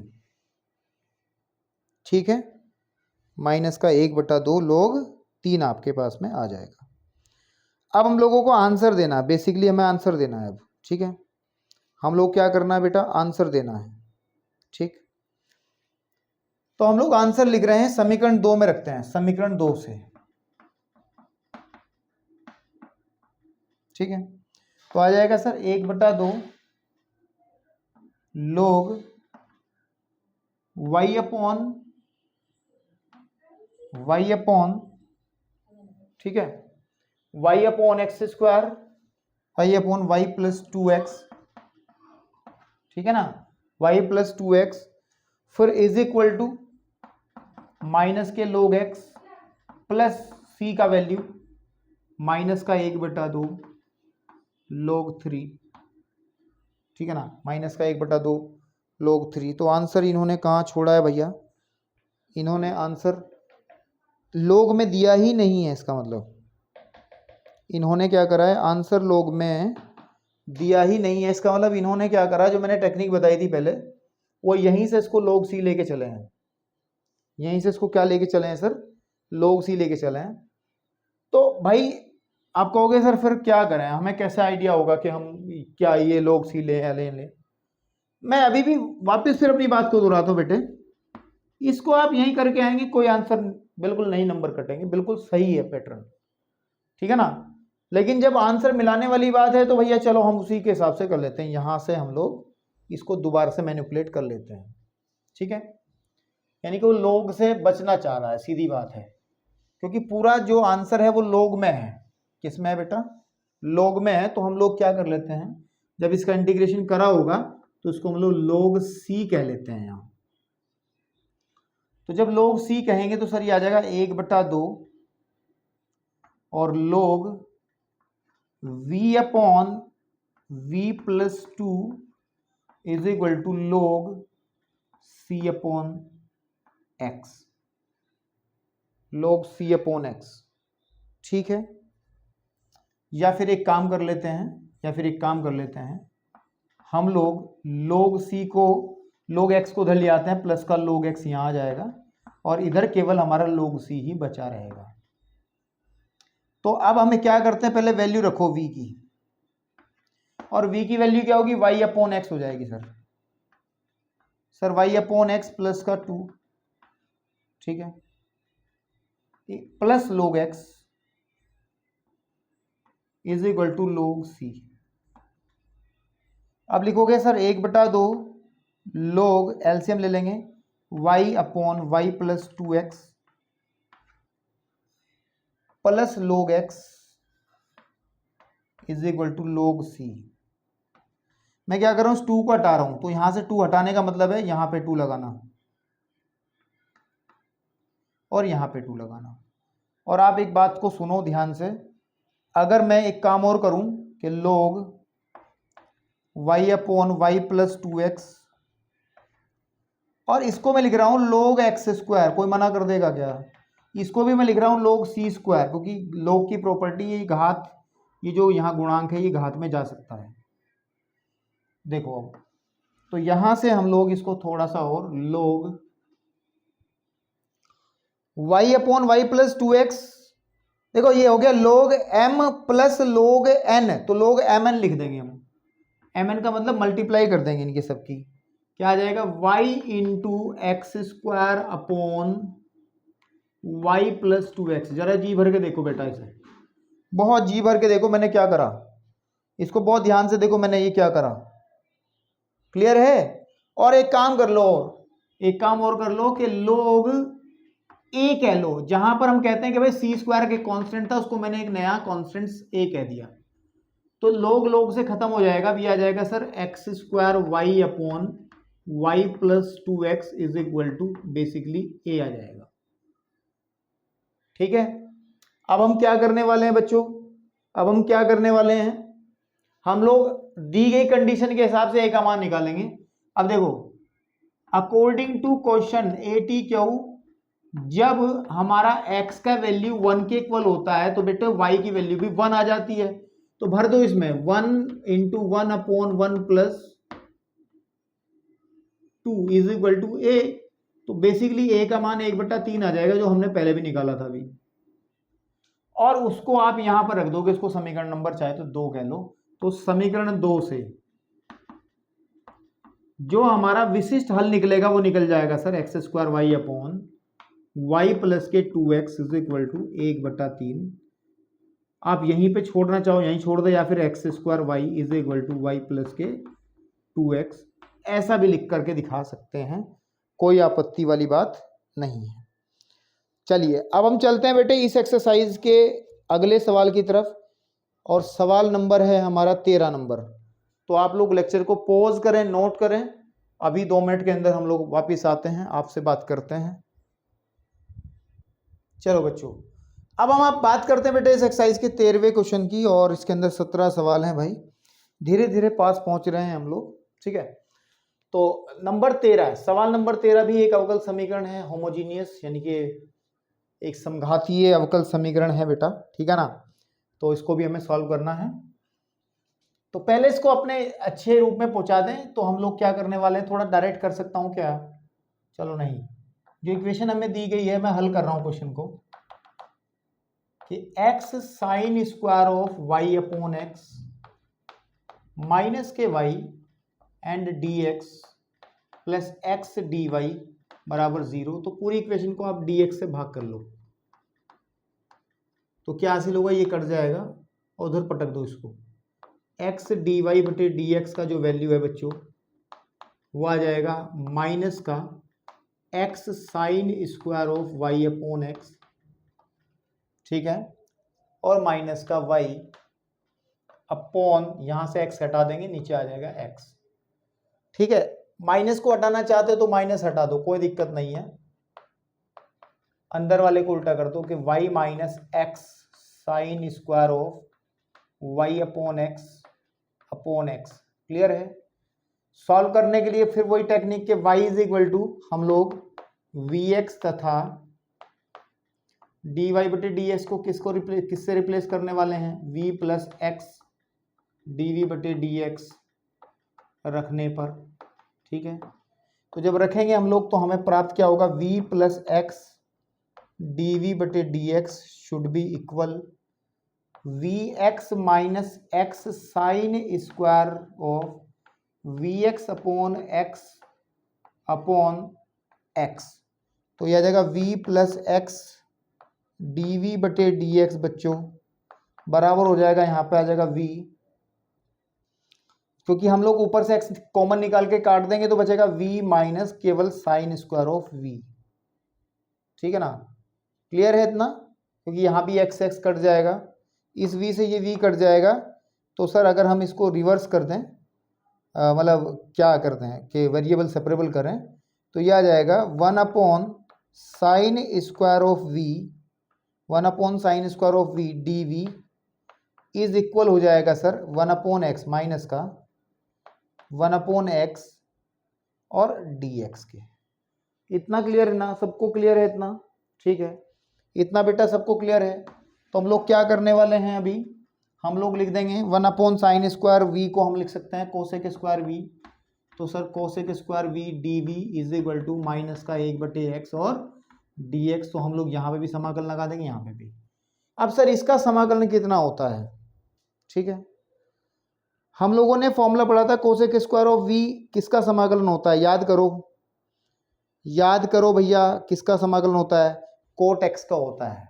ठीक है, माइनस का 1/2 लोग 3 आपके पास में आ जाएगा। अब हम लोगों को आंसर देना है, बेसिकली हमें आंसर देना है अब। ठीक है, हम लोग क्या करना है बेटा, आंसर देना है। ठीक, तो हम लोग आंसर लिख रहे हैं समीकरण 2 में रखते हैं, समीकरण 2 से। ठीक है, तो आ जाएगा सर 1/2 लोग y अपॉन, ठीक है, y/x², y/y + 2x, ठीक है ना, y + 2x, फिर इज इक्वल टू माइनस के लोग x प्लस c का वैल्यू माइनस का 1/2 लोग 3। ठीक है ना, माइनस का 1/2 लोग 3। तो आंसर इन्होंने कहाँ छोड़ा है भैया, इन्होंने आंसर लोग में दिया ही नहीं है, इसका मतलब इन्होंने क्या करा है, आंसर लोग में दिया ही नहीं है। इसका मतलब इन्होंने क्या करा, जो मैंने टेक्निक बताई थी पहले, वो यहीं से इसको लोग सी लेके चले हैं, यहीं से इसको क्या लेके चले हैं सर, लोग सी लेके चले हैं। तो भाई आप कहोगे सर फिर क्या करें, हमें कैसे आइडिया होगा कि हम क्या ये लोग सी ले या ले। मैं अभी भी वापस फिर अपनी बात को दोहराता हूँ बेटे, इसको आप यहीं करके आएंगे, कोई आंसर बिल्कुल नहीं नंबर कटेंगे, बिल्कुल सही है पैटर्न। ठीक है ना, लेकिन जब आंसर मिलाने वाली बात है तो भैया चलो हम उसी के हिसाब से कर लेते हैं, यहां से हम लोग इसको दोबारा से मैनिपुलेट कर लेते हैं। ठीक है, यानी कि वो लोग से बचना चाह रहा है, सीधी बात है, क्योंकि पूरा जो आंसर है वो लोग में है। किस में है बेटा, लोग में है। तो हम लोग क्या कर लेते हैं, जब इसका इंटीग्रेशन करा होगा तो इसको हम लोग लोग सी कह लेते हैं यहां। तो जब लोग सी कहेंगे तो सर ये आ जाएगा 1/2 और लोग v/v + 2 इज इक्वल टू लोग c/x, लोग c/x। ठीक है, या फिर एक काम कर लेते हैं, हम लोग c को, लोग x को उधर ले आते हैं, प्लस का लोग x यहां आ जाएगा और इधर केवल हमारा लोग c ही बचा रहेगा। तो अब हमें क्या करते हैं, पहले वैल्यू रखो v की, और v की वैल्यू क्या होगी, y/x हो जाएगी सर y/x प्लस का 2, ठीक है, प्लस लोग x इज इक्वल टू लोग c। अब लिखोगे सर 1/2 लोग, एलसीएम ले लेंगे, y/y + 2x प्लस लोग x इज इक्वल टू लोग c। मैं क्या कर रहा हूं, 2 को हटा रहा हूं, तो यहां से 2 हटाने का मतलब है यहां पे 2 लगाना और यहां पे 2 लगाना। और आप एक बात को सुनो ध्यान से, अगर मैं एक काम और करूं कि लोग y/y + 2x और इसको मैं लिख रहा हूँ log x स्क्वायर, कोई मना कर देगा क्या? इसको भी मैं लिख रहा हूँ log c स्क्वायर, क्योंकि log की प्रॉपर्टी ये घात, ये जो यहाँ गुणांक है ये घात में जा सकता है। देखो अब तो यहां से हम लोग इसको थोड़ा सा और log y upon y plus 2x, देखो ये हो गया log m plus log n, तो log mn लिख देंगे हम। mn का मतलब मल्टीप्लाई कर देंगे इनकी सबकी, क्या आ जाएगा y into x square upon y plus 2x। जरा जी भर के देखो बेटा, इसे बहुत जी भर के देखो मैंने क्या करा, इसको बहुत ध्यान से देखो मैंने ये क्या करा, क्लियर है? और एक काम कर लो, एक काम और कर लो कि log a कह लो, जहां पर हम कहते हैं कि भाई सी स्क्वायर के कांस्टेंट था उसको मैंने एक नया कांस्टेंट a कह दिया, तो log से खत्म हो जाएगा, भी आ जाएगा sir x square y upon y plus 2x is equal to basically a आ जाएगा। ठीक है, अब हम क्या करने वाले हैं बच्चों, अब हम क्या करने वाले हैं, हम लोग दी गई कंडीशन के हिसाब से a का मान निकालेंगे। अब देखो अकॉर्डिंग टू क्वेश्चन ATQ, जब हमारा x का वैल्यू 1 के इक्वल होता है तो बेटे y की वैल्यू भी 1 आ जाती है, तो भर दो इसमें 1 into 1 upon 1 plus 2 is equal to a, तो बेसिकली a का मान 1/3 आ जाएगा, जो हमने पहले भी निकाला था अभी, और उसको आप यहां पर रख दोगे, इसको समीकरण नंबर चाहे तो 2 कह लो, तो समीकरण 2 से जो हमारा विशिष्ट हल निकलेगा वो निकल जाएगा sir x square y upon y plus के 2x इज इक्वल टू 1/3। आप यहीं पे छोड़ना चाहो यहीं छोड़ दो, या फिर x square y is equal to y plus के 2x, ऐसा भी लिख करके दिखा सकते हैं, कोई आपत्ति वाली बात नहीं है। चलिए अब हम चलते हैं बेटे इस एक्सरसाइज के अगले सवाल की तरफ, और सवाल नंबर है हमारा 13 नंबर। तो आप लोग लेक्चर को पॉज करें, नोट करें, अभी 2 मिनट के अंदर हम लोग वापस आते हैं, आपसे बात करते हैं। चलो बच्चों, अब हम आप बात करते हैं बेटे इस एक्सरसाइज के 13वें क्वेश्चन की, और इसके अंदर 17 सवाल हैं भाई, धीरे धीरे पास पहुंच रहे हैं हम लोग। ठीक है, तो नंबर 13, सवाल नंबर 13 भी एक अवकल समीकरण है, होमोजीनियस यानी कि एक समघातीय अवकल समीकरण है बेटा, ठीक है ना, तो इसको भी हमें सॉल्व करना है। तो पहले इसको अपने अच्छे रूप में पहुंचा दें, तो हम लोग क्या करने वाले हैं, थोड़ा डायरेक्ट कर सकता हूं क्या? चलो नहीं, जो इक्वेशन हमें दी गई है मैं हल कर रहा हूं क्वेश्चन को, कि x sign square of y upon x minus के y and dx plus x dy बराबर 0, तो पूरी इक्वेशन को आप dx से भाग कर लो, तो क्या हासिल होगा, ये कट जाएगा और उधर पटक दो इसको, एक्स डी वाई बटे डी एक्स का जो वैल्यू है बच्चों वो आ जाएगा माइनस का x sine square of y upon x, ठीक है, और माइनस का वाई अपॉन, यहां से एक्स हटा देंगे नीचे आ जाएगा एक्स। ठीक है, माइनस को हटाना चाहते हो तो माइनस हटा दो, कोई दिक्कत नहीं है, अंदर वाले को उल्टा कर दो कि y minus x sine square of y upon x. Clear है? सॉल्व करने के लिए फिर वही टेक्निक के y इज इक्वल टू हम लोग vx तथा dy बटे dx को किससे रिप्लेस करने वाले हैं, v प्लस एक्स dv बटे dx रखने पर। ठीक है, तो जब रखेंगे हम लोग तो हमें प्राप्त क्या होगा, v प्लस एक्स dv बटे dx should be equal vx minus x sine square of vx upon x upon x, तो यह आ जाएगा v प्लस एक्स dv बटे dx बच्चों बराबर हो जाएगा, यहाँ पे आ जाएगा v, क्योंकि हम लोग ऊपर से x कॉमन निकाल के काट देंगे तो बचेगा v माइनस केवल साइन स्क्वायर ऑफ v। ठीक है ना, क्लियर है इतना, क्योंकि यहाँ भी x कट जाएगा, इस v से ये v कट जाएगा, तो सर अगर हम इसको रिवर्स कर दें, मतलब क्या करते हैं कि वेरिएबल सेपरेबल करें, तो यह आ जाएगा 1 upon sine square of v, 1 upon sine square of v dv is equal हो जाएगा सर 1 अपॉन एक्स माइनस का 1 अपॉन एक्स और dx के। इतना क्लियर है ना, सबको क्लियर है इतना? ठीक है, इतना बेटा सबको क्लियर है। तो हम लोग क्या करने वाले हैं अभी, हम लोग लिख देंगे 1/sin² v को हम लिख सकते हैं cos² v। तो sir cos² v dv is equal to minus का 1/x और dx। तो हम लोग यहाँ पे भी समाकलन लगा देंगे, यहाँ पे भी। अब सर इसका समाकलन कितना होता है? ठीक है, हम लोगों ने फॉर्मूला पढ़ा था cos² ऑफ v किसका समाकलन होता है, याद करो, याद करो भैया, किसका समाकलन होता है? cot x का होता है।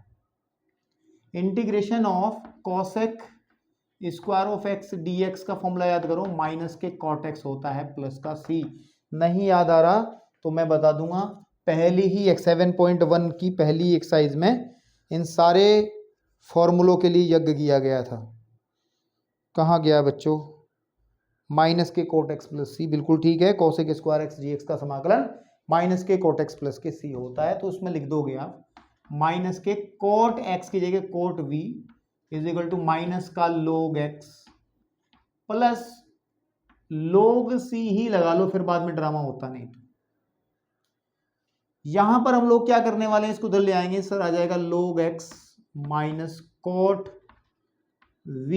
Integration of cosec² of x dx का फॉर्मूला याद करो, माइनस के cot x होता है प्लस का c। नहीं याद आ रहा तो मैं बता दूंगा, पहली ही 7.1 की पहली एक्सरसाइज में इन सारे फॉर्मूलों के लिए यज्ञ किया गया था। कहाँ गया बच्चों? माइनस के cot x प्लस c, बिल्कुल ठीक है। cosec² x dx का समाकलन माइनस के cot x प्लस के c होता है। तो उसमें लिख दोगे आप माइनस के cot x की जगह cot v is equal to minus का log x plus log c ही लगा लो, फिर बाद में ड्रामा होता नहीं। तो यहां पर हम लोग क्या करने वाले हैं, इसको उधर ले आएंगे सर, आ जाएगा log x minus cot v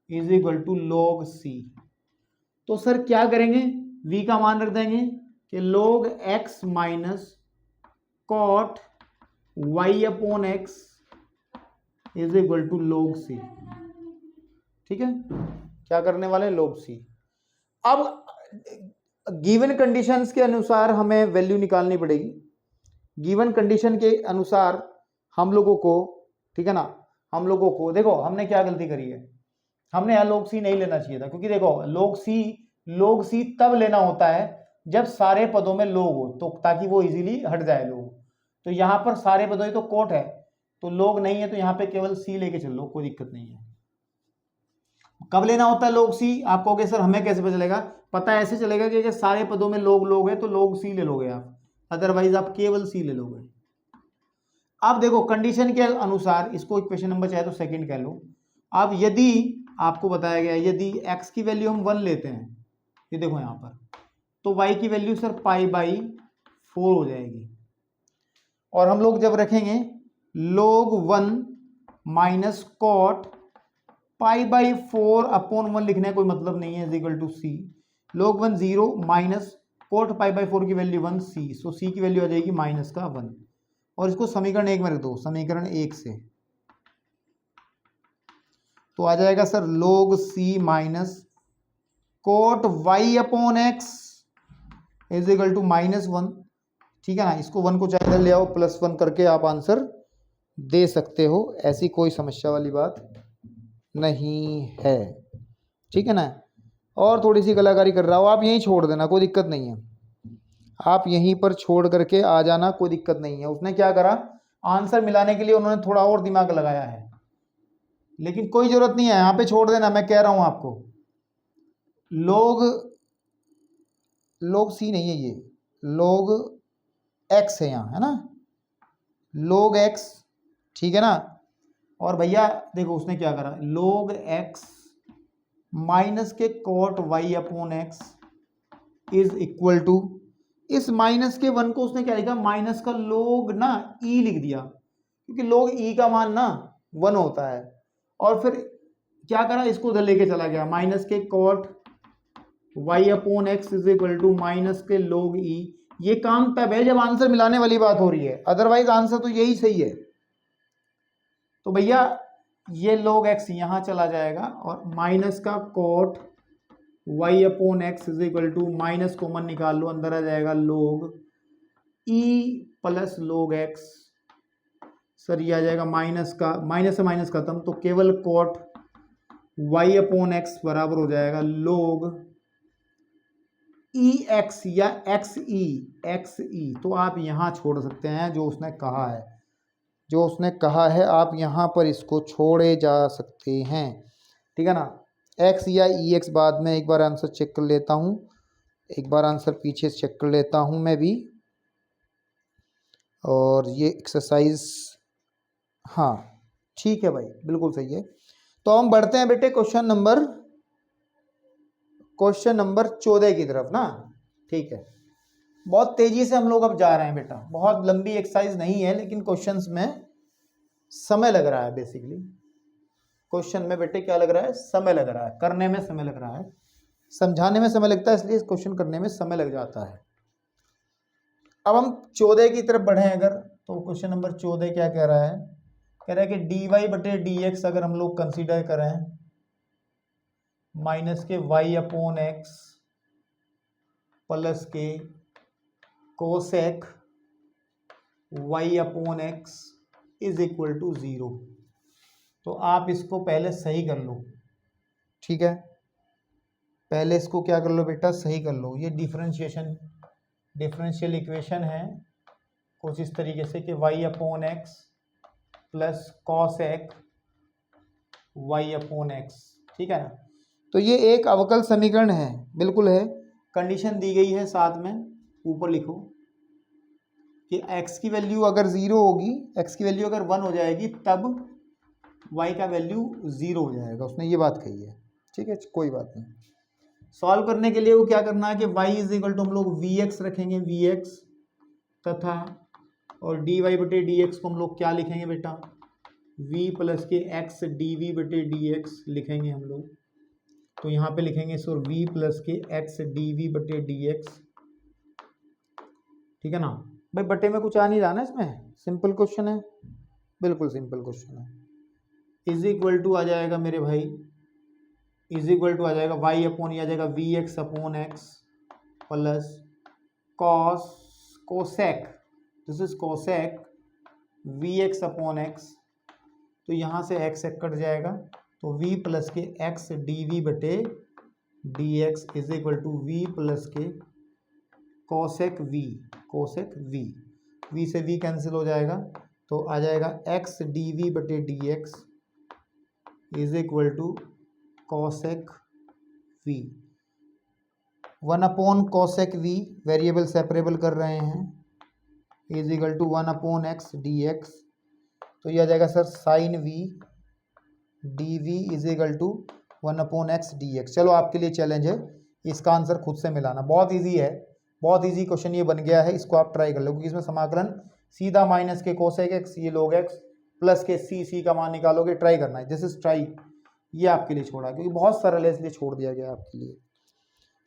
is equal to log c। तो सर क्या करेंगे, v का मान रख देंगे कि log x minus cot y upon x is equal to log c। ठीक है, क्या करने वाले हैं, log c। अब गिवन कंडीशंस के अनुसार हमें वैल्यू निकालनी पड़ेगी। गिवन कंडीशन के अनुसार हम लोगों को, ठीक है ना, हम लोगों को देखो हमने क्या गलती करी है, हमने यहाँ log c नहीं लेना चाहिए था, क्योंकि देखो log c तब लेना होता है जब सारे पदों में log हो, तो ताकि वो इजीली हट जाए log। तो यहाँ पर सारे पदों में तो कोट है, तो log नहीं है, तो यहाँ पे केवल c लेके चल लो, कोई दिक्कत नहीं है। कब लेना होता है log c? आप कहोगे सर हमें कैसे पता चलेगा? पता ऐसे चलेगा कि सारे पदों में log है तो log c ले लोगे आप, अदरवाइज आप केवल c ले लोगे। अब देखो कंडीशन के अनुसार इसको इक्वेशन नंबर चाहे तो सेकंड कह लो। अब यदि आपको बताया गया यदि x की वैल्यू हम 1 लेते हैं, ये देखो यहाँ पर, तो y की वैल्यू सर π/4 हो जाएगी। और हम लोग जब रखेंगे log 1 माइनस cot π/4 अपॉन 1 लिखने का कोई मतलब नहीं है, is equal to c। log 1 0 minus cot π/4 की वैल्यू 1 c, सो c की वैल्यू आ जाएगी माइनस का 1। और इसको समीकरण 1 में रख दो, समीकरण 1 से तो आ जाएगा sir log c minus cot y upon x is equal to -1। ठीक है ना, इसको 1 को चाहे ले आओ, +1 करके आप आंसर दे सकते हो, ऐसी कोई समस्या वाली बात नहीं है। ठीक है ना, और थोड़ी सी कलाकारी कर रहा हो आप, यहीं छोड़ देना, कोई दिक्कत नहीं है, आप यहीं पर छोड़ करके आ जाना, कोई दिक्कत नहीं है। उसने क्या करा, आंसर मिलाने के लिए उन्होंने थोड़ा और दिमाग लगाया है, लेकिन कोई जरूरत नहीं है, यहाँ पे छोड़ देना। मैं कह रहा हूं आपको log c नहीं है, ये log x है यहाँ, है ना, log x। ठीक है ना, और भैया देखो उसने क्या करा, log x माइनस के cot y upon x is equal to, इस माइनस के 1 को उसने क्या लिखा, माइनस का log ना e लिख दिया, क्योंकि log e का मान ना 1 होता है। और फिर क्या करा, इसको उधर लेके चला गया, माइनस के cot y upon x is equal to minus के log e। ये काम तब है जब आंसर मिलाने वाली बात हो रही है, अदरवाइज आंसर तो यही सही है। तो भैया ये log x यहां चला जाएगा, और माइनस का cot y upon x is equal to, minus common निकाल लो, अंदर आ जाएगा log e plus log x। Sir ये आ जाएगा माइनस का, माइनस से माइनस खत्म, तो केवल cot y अपॉन एक्स बराबर हो जाएगा log ई एक्स या एक्स ई। तो आप यहाँ छोड़ सकते हैं, जो उसने कहा है, जो उसने कहा है आप यहाँ पर इसको छोड़े जा सकते हैं। ठीक है ना, एक्स या ई एक्स बाद में एक बार आंसर चेक कर लेता हूँ, एक बार आंसर पीछे से चेक कर लेता हूँ मैं भी। और ये एक्सरसाइज, हाँ ठीक है भाई, बिल्कुल सही है। तो हम बढ़ते हैं बेटे क्वेश्चन नंबर 14 की तरफ ना। ठीक है, बहुत तेजी से हम लोग अब जा रहे हैं बेटा, बहुत लंबी एक्सरसाइज नहीं है, लेकिन क्वेश्चंस में समय लग रहा है। बेसिकली क्वेश्चन में बेटे क्या लग रहा है, समय लग रहा है, करने में समय लग रहा है, समझाने में समय लगता है, इसलिए इस क्वेश्चन करने में समय लग जाता है। अब हम 14 की तरफ बढ़े अगर, तो क्वेश्चन नंबर 14 क्या कह रहा है, कह रहा है कि डी वाई बटे डी एक्स अगर हम लोग कंसीडर करें माइनस के वाई अपॉन एक्स प्लस के cosec y upon x is equal to 0। तो आप इसको पहले सही कर लो, ठीक है, पहले इसको क्या कर लो बेटा, सही कर लो। ये डिफरेंशियल इक्वेशन है कुछ इस तरीके से कि y upon x plus cos एक वाई अपॉन एक्स, ठीक है ना। तो ये एक अवकल समीकरण है, बिल्कुल है। कंडीशन दी गई है साथ में, ऊपर लिखो कि x की वैल्यू अगर 0 होगी, x की वैल्यू अगर 1 हो जाएगी तब y का वैल्यू 0 हो जाएगा, उसने ये बात कही है, ठीक है, कोई बात नहीं। सॉल्व करने के लिए वो क्या करना है कि y इज इक्वल टू हम लोग vx रखेंगे, vx तथा और dy बटे dx को हम लोग क्या लिखेंगे बेटा, v प्लस के x dv बटे dx लिखेंगे हम लोग। तो यहाँ पे लिखेंगे सो v प्लस के x dv बटे dx, ठीक है ना भाई। बटे में कुछ आ नहीं रहा ना इसमें, सिंपल क्वेश्चन है, बिल्कुल सिंपल क्वेश्चन है। इज इक्वल टू आ जाएगा मेरे भाई, इज इक्वल टू आ जाएगा y अपॉन ये आ जाएगा v x upon x plus cosec, this is cosec v x upon x. तो यहाँ से x एक कट जाएगा, तो v प्लस के x डी बटे D x is equal to v plus के कोसेक v, v से v कैंसिल हो जाएगा, तो आ जाएगा x डी बटे D x is equal to cosec v। 1 upon cosec v, variable separable कर रहे हैं, is equal to 1 upon x d x. तो ये आ जाएगा sir sine v d v is equal to 1 upon x d x. चलो आपके लिए चैलेंज है, इसका आंसर खुद से मिलाना, बहुत ईजी है, बहुत ईजी क्वेश्चन ये बन गया है, इसको आप ट्राई कर लो, क्योंकि इसमें समाकलन सीधा माइनस के कोसेक एक्स ये लोग एक्स प्लस के सी का मान निकालोगे, ट्राई करना है, दिस इज ट्राई, ये आपके लिए छोड़ा क्योंकि बहुत सरल है इसलिए छोड़ दिया गया आपके लिए।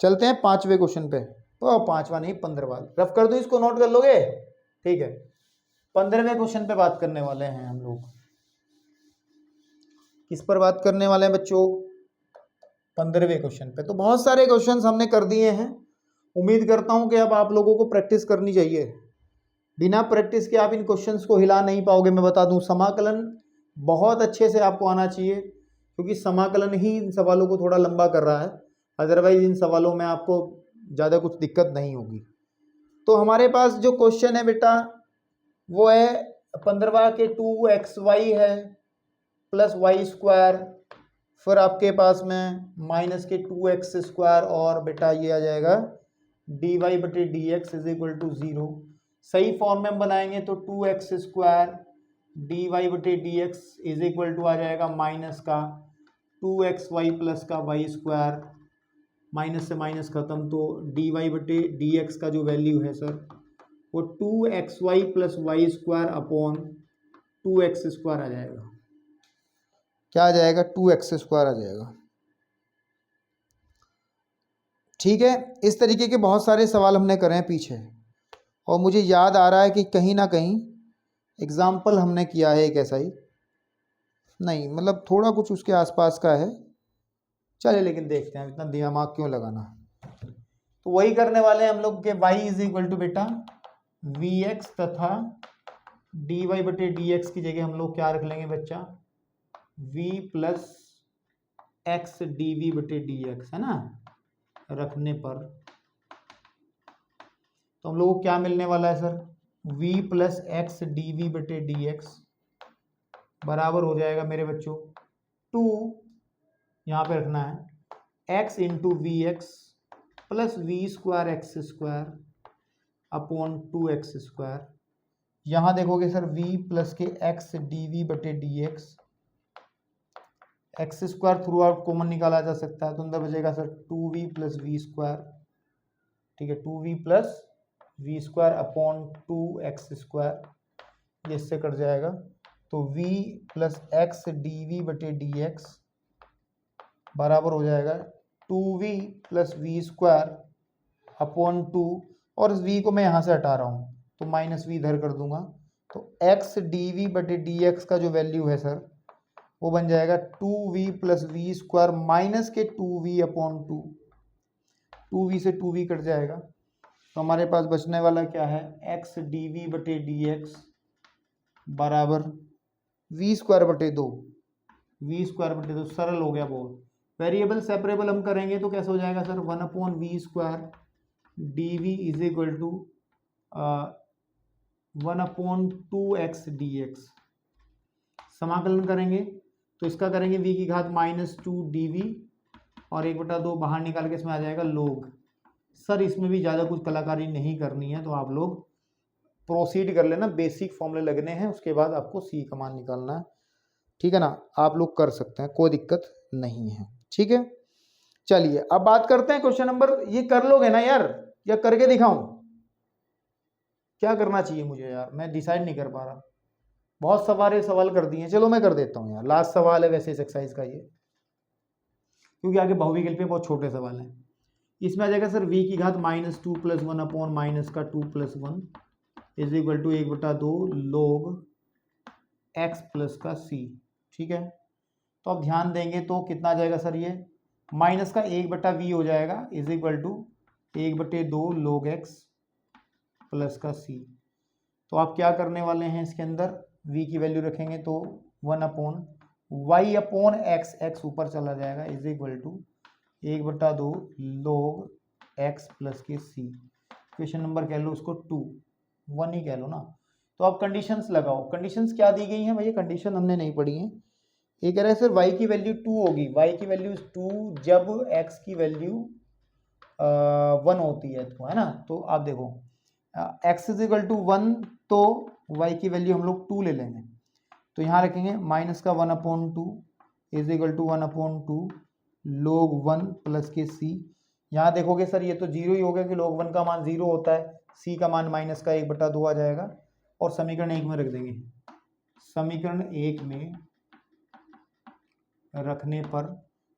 चलते हैं 5वें क्वेश्चन पे, तो 5वां नहीं 15वां, रफ कर दो इसको, नोट कर लोगे, ठीक है। 15वें क्वेश्चन पे बात करने वाले हैं हम लोग, किस पर बात करने वाले हैं बच्चों, 15वें क्वेश्चन पे। तो बहुत सारे क्वेश्चंस हमने कर दिए हैं, उम्मीद करता हूं कि अब आप लोगों को प्रैक्टिस करनी चाहिए, बिना प्रैक्टिस के आप इन क्वेश्चंस को हिला नहीं पाओगे। मैं बता दूं समाकलन बहुत अच्छे से आपको आना चाहिए, क्योंकि समाकलन ही इन सवालों को थोड़ा लंबा कर रहा है, अदरवाइज इन सवालों में आपको ज़्यादा कुछ दिक्कत नहीं होगी। तो हमारे पास जो क्वेश्चन है बेटा वो है 15वां के 2xy है प्लस वाई स्क्वायर, फिर आपके पास में माइनस के 2x स्क्वायर और बेटा ये आ जाएगा डी वाई बटे D x is equal to 0। सही फॉर्म में बनाएंगे तो 2x स्क्वायर डी वाई बटे D x is equal to आ जाएगा माइनस का 2xy प्लस का वाई स्क्वायर, माइनस से माइनस खत्म, तो डी वाई बटे डी एक्स का जो वैल्यू है सर वो 2xy plus y square upon 2x square आ जाएगा। क्या आ जाएगा, 2x स्क्वायर आ जाएगा, ठीक है। इस तरीके के बहुत सारे सवाल हमने करे हैं पीछे, और मुझे याद आ रहा है कि कहीं ना कहीं एग्जाम्पल हमने किया है एक ऐसा ही, नहीं मतलब थोड़ा कुछ उसके आसपास का है, चलिए लेकिन देखते हैं, इतना दिमाग क्यों लगाना। तो वही करने वाले हैं हम लोग के y इज इक्वल टू बेटा वी एक्स तथा डी वाई बटे डी एक्स की जगह हम लोग क्या रख लेंगे बच्चा, v plus x D we बटे डी एक्स, है ना, रखने पर तो हम लोग को क्या मिलने वाला है sir, v plus x D we बटे डी एक्स बराबर हो जाएगा मेरे बच्चों 2, यहाँ पे रखना है x into v x plus v square x square upon 2x square. यहाँ देखोगे सर v प्लस के x डी वी बटे D x, x square throughout common निकाला जा सकता है, तो अंदर बचेगा sir 2v plus v square, ठीक है, 2v plus v square upon 2x², इससे कट जाएगा, तो v plus x D we बटे डी एक्स बराबर हो जाएगा 2v plus v square upon 2, और इस v को मैं यहाँ से हटा रहा हूँ तो माइनस v इधर कर दूंगा, तो x डी वी बटे डी एक्स का जो वैल्यू है सर वो बन जाएगा 2v plus v square minus के 2v अपॉन 2, 2v से 2v कट जाएगा, तो हमारे पास बचने वाला क्या है, x डी वी बटे डी एक्स बराबर वी स्क्वायर बटे 2, वी स्क्वायर बटे 2 सरल हो गया बहुत। वेरिएबल सेपरेबल हम करेंगे तो कैसे हो जाएगा sir, 1/v² d v is equal to 1/2x dx। समाकलन करेंगे तो इसका करेंगे v की घात -2 dv और 1/2 बाहर निकाल के इसमें आ जाएगा log। सर इसमें भी ज़्यादा कुछ कलाकारी नहीं करनी है, तो आप लोग प्रोसीड कर लेना, बेसिक फॉर्मूले लगने हैं, उसके बाद आपको c का मान निकालना है, ठीक है ना। आप लोग कर सकते हैं, कोई दिक्कत नहीं है, ठीक है। चलिए अब बात करते हैं क्वेश्चन नंबर, ये कर लोगे ना यार या करके दिखाऊं, क्या करना चाहिए मुझे यार, मैं डिसाइड नहीं कर पा रहा, बहुत सवाल कर दिए, चलो मैं कर देता हूं यार, लास्ट सवाल है वैसे इस एक्सरसाइज का ये, क्योंकि आगे बहुविकल्प पे बहुत छोटे सवाल हैं। इसमें आ जाएगा सर v की घात -2 + 1 upon -2 + 1 is equal to 1/2 log x plus का c, ठीक है। तो अब ध्यान देंगे तो कितना आ जाएगा सर, ये माइनस का 1/v हो जाएगा is equal to 1/2 log x plus का c। तो आप क्या करने वाले हैं, इसके अंदर v की वैल्यू रखेंगे तो 1/y/x, x ऊपर चला जाएगा is equal to 1/2 log x plus के c। क्वेश्चन नंबर कह लो उसको 2, 1 ही कह लो ना। तो आप कंडीशंस लगाओ, कंडीशंस क्या दी गई हैं भैया, कंडीशन हमने नहीं पढ़ी है। ये कह रहा है सर y की वैल्यू 2 होगी, y की वैल्यू 2 जब x की वैल्यू 1 होती है, तो है ना। तो आप देखो x इज इक्वल टू 1, तो y की वैल्यू हम लोग 2 ले लेंगे, तो यहाँ रखेंगे माइनस का 1/2 is equal to 1/2 log 1 plus के c। यहाँ देखोगे सर ये तो 0 ही हो गया कि log 1 का मान 0 होता है, c का मान माइनस का 1/2 आ जाएगा, और समीकरण 1 में रख देंगे। समीकरण 1 में रखने पर,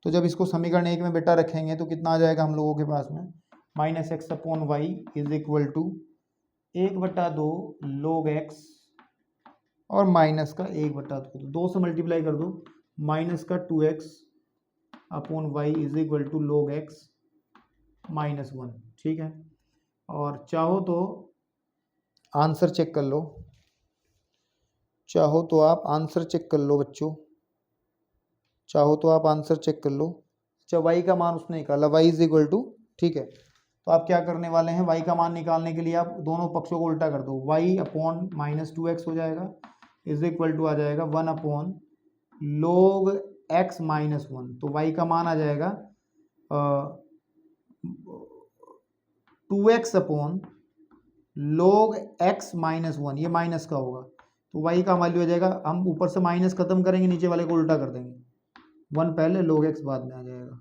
तो जब इसको समीकरण 1 में बेटा रखेंगे तो कितना आ जाएगा हम लोगों के पास में, -x/y is equal to 1/2 log x और माइनस का 1/2, 2 से मल्टीप्लाई कर दो, माइनस का 2x/y is equal to log x -1, ठीक है। और चाहो तो आंसर चेक कर लो, चाहो तो आप आंसर चेक कर लो बच्चों, चाहो तो आप आंसर चेक कर लो। अच्छा y का मान उसने निकाला, y इज इक्वल टू, ठीक है। तो आप क्या करने वाले हैं, y का मान निकालने के लिए आप दोनों पक्षों को उल्टा कर दो, y/-2x हो जाएगा इज इक्वल टू आ जाएगा 1/log x -1। तो y का मान आ जाएगा 2x/log x -1, ये माइनस का होगा, तो y का वैल्यू आ जाएगा, हम ऊपर से माइनस खत्म करेंगे, नीचे वाले को उल्टा कर देंगे, 1 पहले log x बाद में आ जाएगा।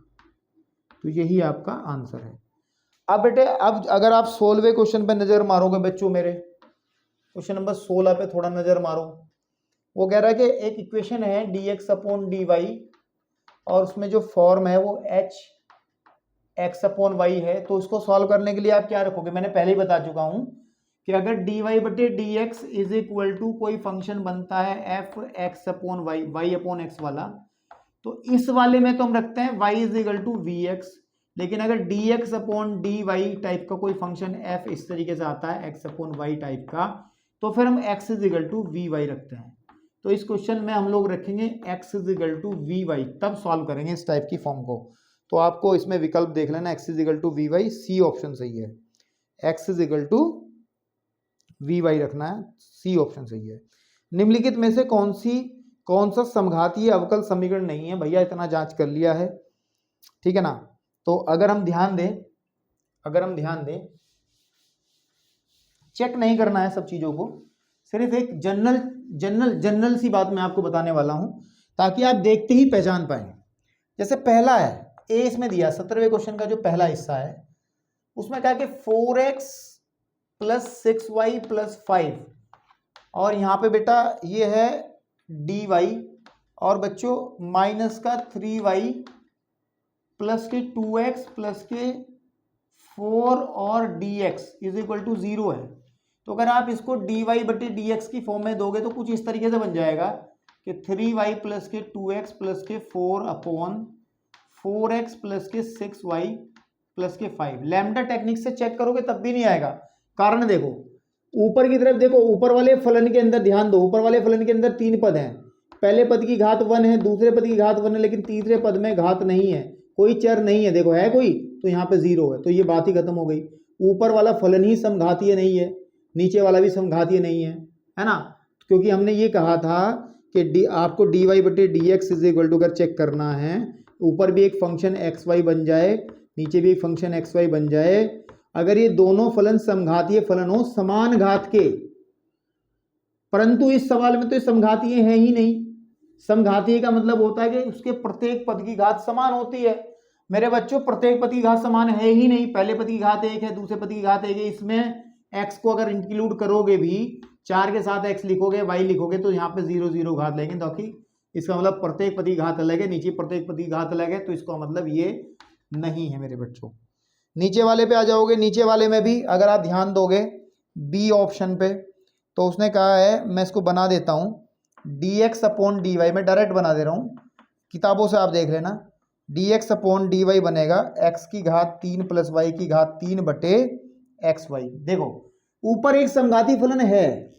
तो यही आपका आंसर है। अब बेटे अब अगर आप 16वें क्वेश्चन पे नजर मारोगे बच्चों, मेरे क्वेश्चन नंबर 16 पे थोड़ा नजर मारो, वो कह रहा है कि एक इक्वेशन है dx/dy और उसमें जो फॉर्म है वो hx/y है। तो उसको सॉल्व करने के लिए आप क्या रखोगे, मैंने पहले ही बता चुका हूं कि अगर dy/dx इज इक्वल टू कोई फंक्शन बनता है fx/y, y/x वाला, तो इस वाले में तो हम रखते हैं y is equal to vx, लेकिन अगर dx/dy टाइप का कोई फंक्शन f इस तरीके से आता है x/y टाइप का, तो फिर हम x is equal to vy रखते हैं। तो इस क्वेश्चन में हम लोग रखेंगे x is equal to vy, तब सॉल्व करेंगे इस टाइप की फॉर्म को। तो आपको इसमें विकल्प देख लेना, x is equal to vy, C option सही है, x is equal to vy रखना है, सी ऑप्शन सही है। निम्नलिखित में से कौन सा समघातीय अवकल समीकरण नहीं है, भैया इतना जांच कर लिया है, ठीक है ना। तो अगर हम ध्यान दें, चेक नहीं करना है सब चीजों को, सिर्फ एक जनरल सी बात मैं आपको बताने वाला हूं ताकि आप देखते ही पहचान पाए। जैसे पहला है ए, इसमें दिया 17वें क्वेश्चन का जो पहला हिस्सा है उसमें कहा कि 4x +6y + 5 और यहाँ पे बेटा ये है dy और बच्चों माइनस का 3y प्लस के 2x प्लस के 4 और dx इज इक्वल टू 0 है। तो अगर आप इसको dy/dx की फॉर्म में दोगे तो कुछ इस तरीके से बन जाएगा कि 3y प्लस के 2x प्लस के 4/4x प्लस के 6y प्लस के 5। लैम्डा टेक्निक से चेक करोगे तब भी नहीं आएगा। कारण देखो ऊपर की तरफ देखो, ऊपर वाले फलन के अंदर ध्यान दो, ऊपर वाले फलन के अंदर 3 पद हैं। पहले पद की घात 1 है, दूसरे पद की घात 1 है, लेकिन तीसरे पद में घात नहीं है, कोई चर नहीं है। देखो है कोई, तो यहाँ पे 0 है, तो ये बात ही खत्म हो गई। ऊपर वाला फलन ही समघातीय नहीं है, नीचे वाला भी समघातीय नहीं है ना, क्योंकि हमने ये कहा था कि आपको dy/dx इज इक्वल टू अगर चेक करना है, ऊपर भी एक फंक्शन xy बन जाए, नीचे भी एक फंक्शन xy बन जाए, अगर ये दोनों फलन समघातीय फलन हो समान घात के, परंतु इस सवाल में तो ये समघातीय है ही नहीं। समघातीय का मतलब होता है कि उसके प्रत्येक पद की घात समान होती है। मेरे बच्चों प्रत्येक पद की घात समान है ही नहीं, पहले पद की घात 1 है, दूसरे पद की घात 1 है, इसमें x को अगर इंक्लूड करोगे भी 4 के साथ x लिखोगे, y लिखोगे तो यहाँ पे 0 0 घात लेंगे, ताकि इसका मतलब प्रत्येक पद की घात अलग है, नीचे प्रत्येक पद की घात अलग है, तो इसका मतलब ये नहीं है मेरे बच्चों। नीचे वाले पे आ जाओगे, नीचे वाले में भी अगर आप ध्यान दोगे बी ऑप्शन पे, तो उसने कहा है, मैं इसको बना देता हूँ dx/dy, मैं डायरेक्ट बना दे रहा हूँ, किताबों से आप देख लेना। dx/dy बनेगा x की घात 3 प्लस y की घात 3 बटे xy। देखो ऊपर एक समघाती फलन है,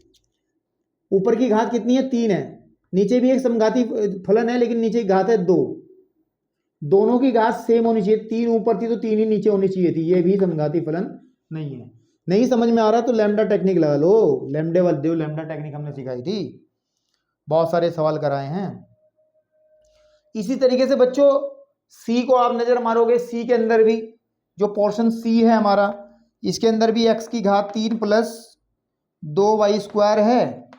ऊपर की घात कितनी है 3 है, नीचे भी एक समघाती फलन है लेकिन नीचे की घात है 2, दोनों की घात सेम होनी चाहिए, 3 ऊपर थी तो 3 ही नीचे होनी चाहिए थी, ये भी समघाती फलन नहीं है। नहीं समझ में आ रहा तो लैम्डा टेक्निक लगा लो, लैम्डे वाले जो लैम्डा टेक्निक हमने सिखाई थी, बहुत सारे सवाल कराए हैं। इसी तरीके से बच्चों सी को आप नजर मारोगे, सी के अंदर भी जो पोर्शन सी है हमारा, इसके अंदर भी x की घात 3 प्लस 2y² है।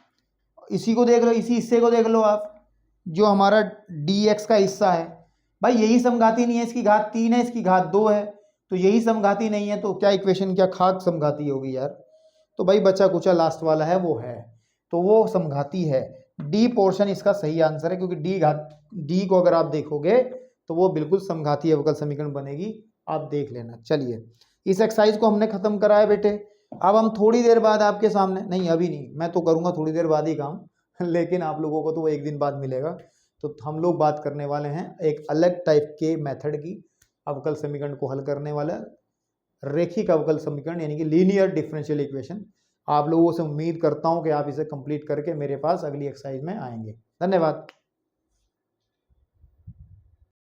इसी को देख लो, इसी हिस्से को देख लो आप, जो हमारा dx का हिस्सा है, भाई यही समघाती नहीं है, इसकी घात 3 है, इसकी घात 2 है, तो यही समघाती नहीं है, तो क्या इक्वेशन क्या खाक समघाती होगी यार। तो भाई बचा कुचा लास्ट वाला है वो है, तो वो समघाती है। डी पोर्शन इसका सही आंसर है, क्योंकि डी को अगर आप देखोगे तो वो बिल्कुल समघाती अवकल समीकरण बनेगी, आप देख लेना। चलिए इस एक्सरसाइज को हमने खत्म करा है बेटे। अब हम थोड़ी देर बाद आपके सामने, नहीं अभी नहीं, मैं तो करूँगा थोड़ी देर बाद ही काम लेकिन आप लोगों को तो वो एक दिन बाद मिलेगा। तो हम लोग बात करने वाले हैं एक अलग टाइप के मेथड की, अवकल समीकरण को हल करने वाला रेखिक अवकल समीकरण, यानी कि लीनियर डिफरेंशियल इक्वेशन। आप लोगों से उम्मीद करता हूं कि आप इसे कंप्लीट करके मेरे पास अगली एक्सरसाइज में आएंगे। धन्यवाद।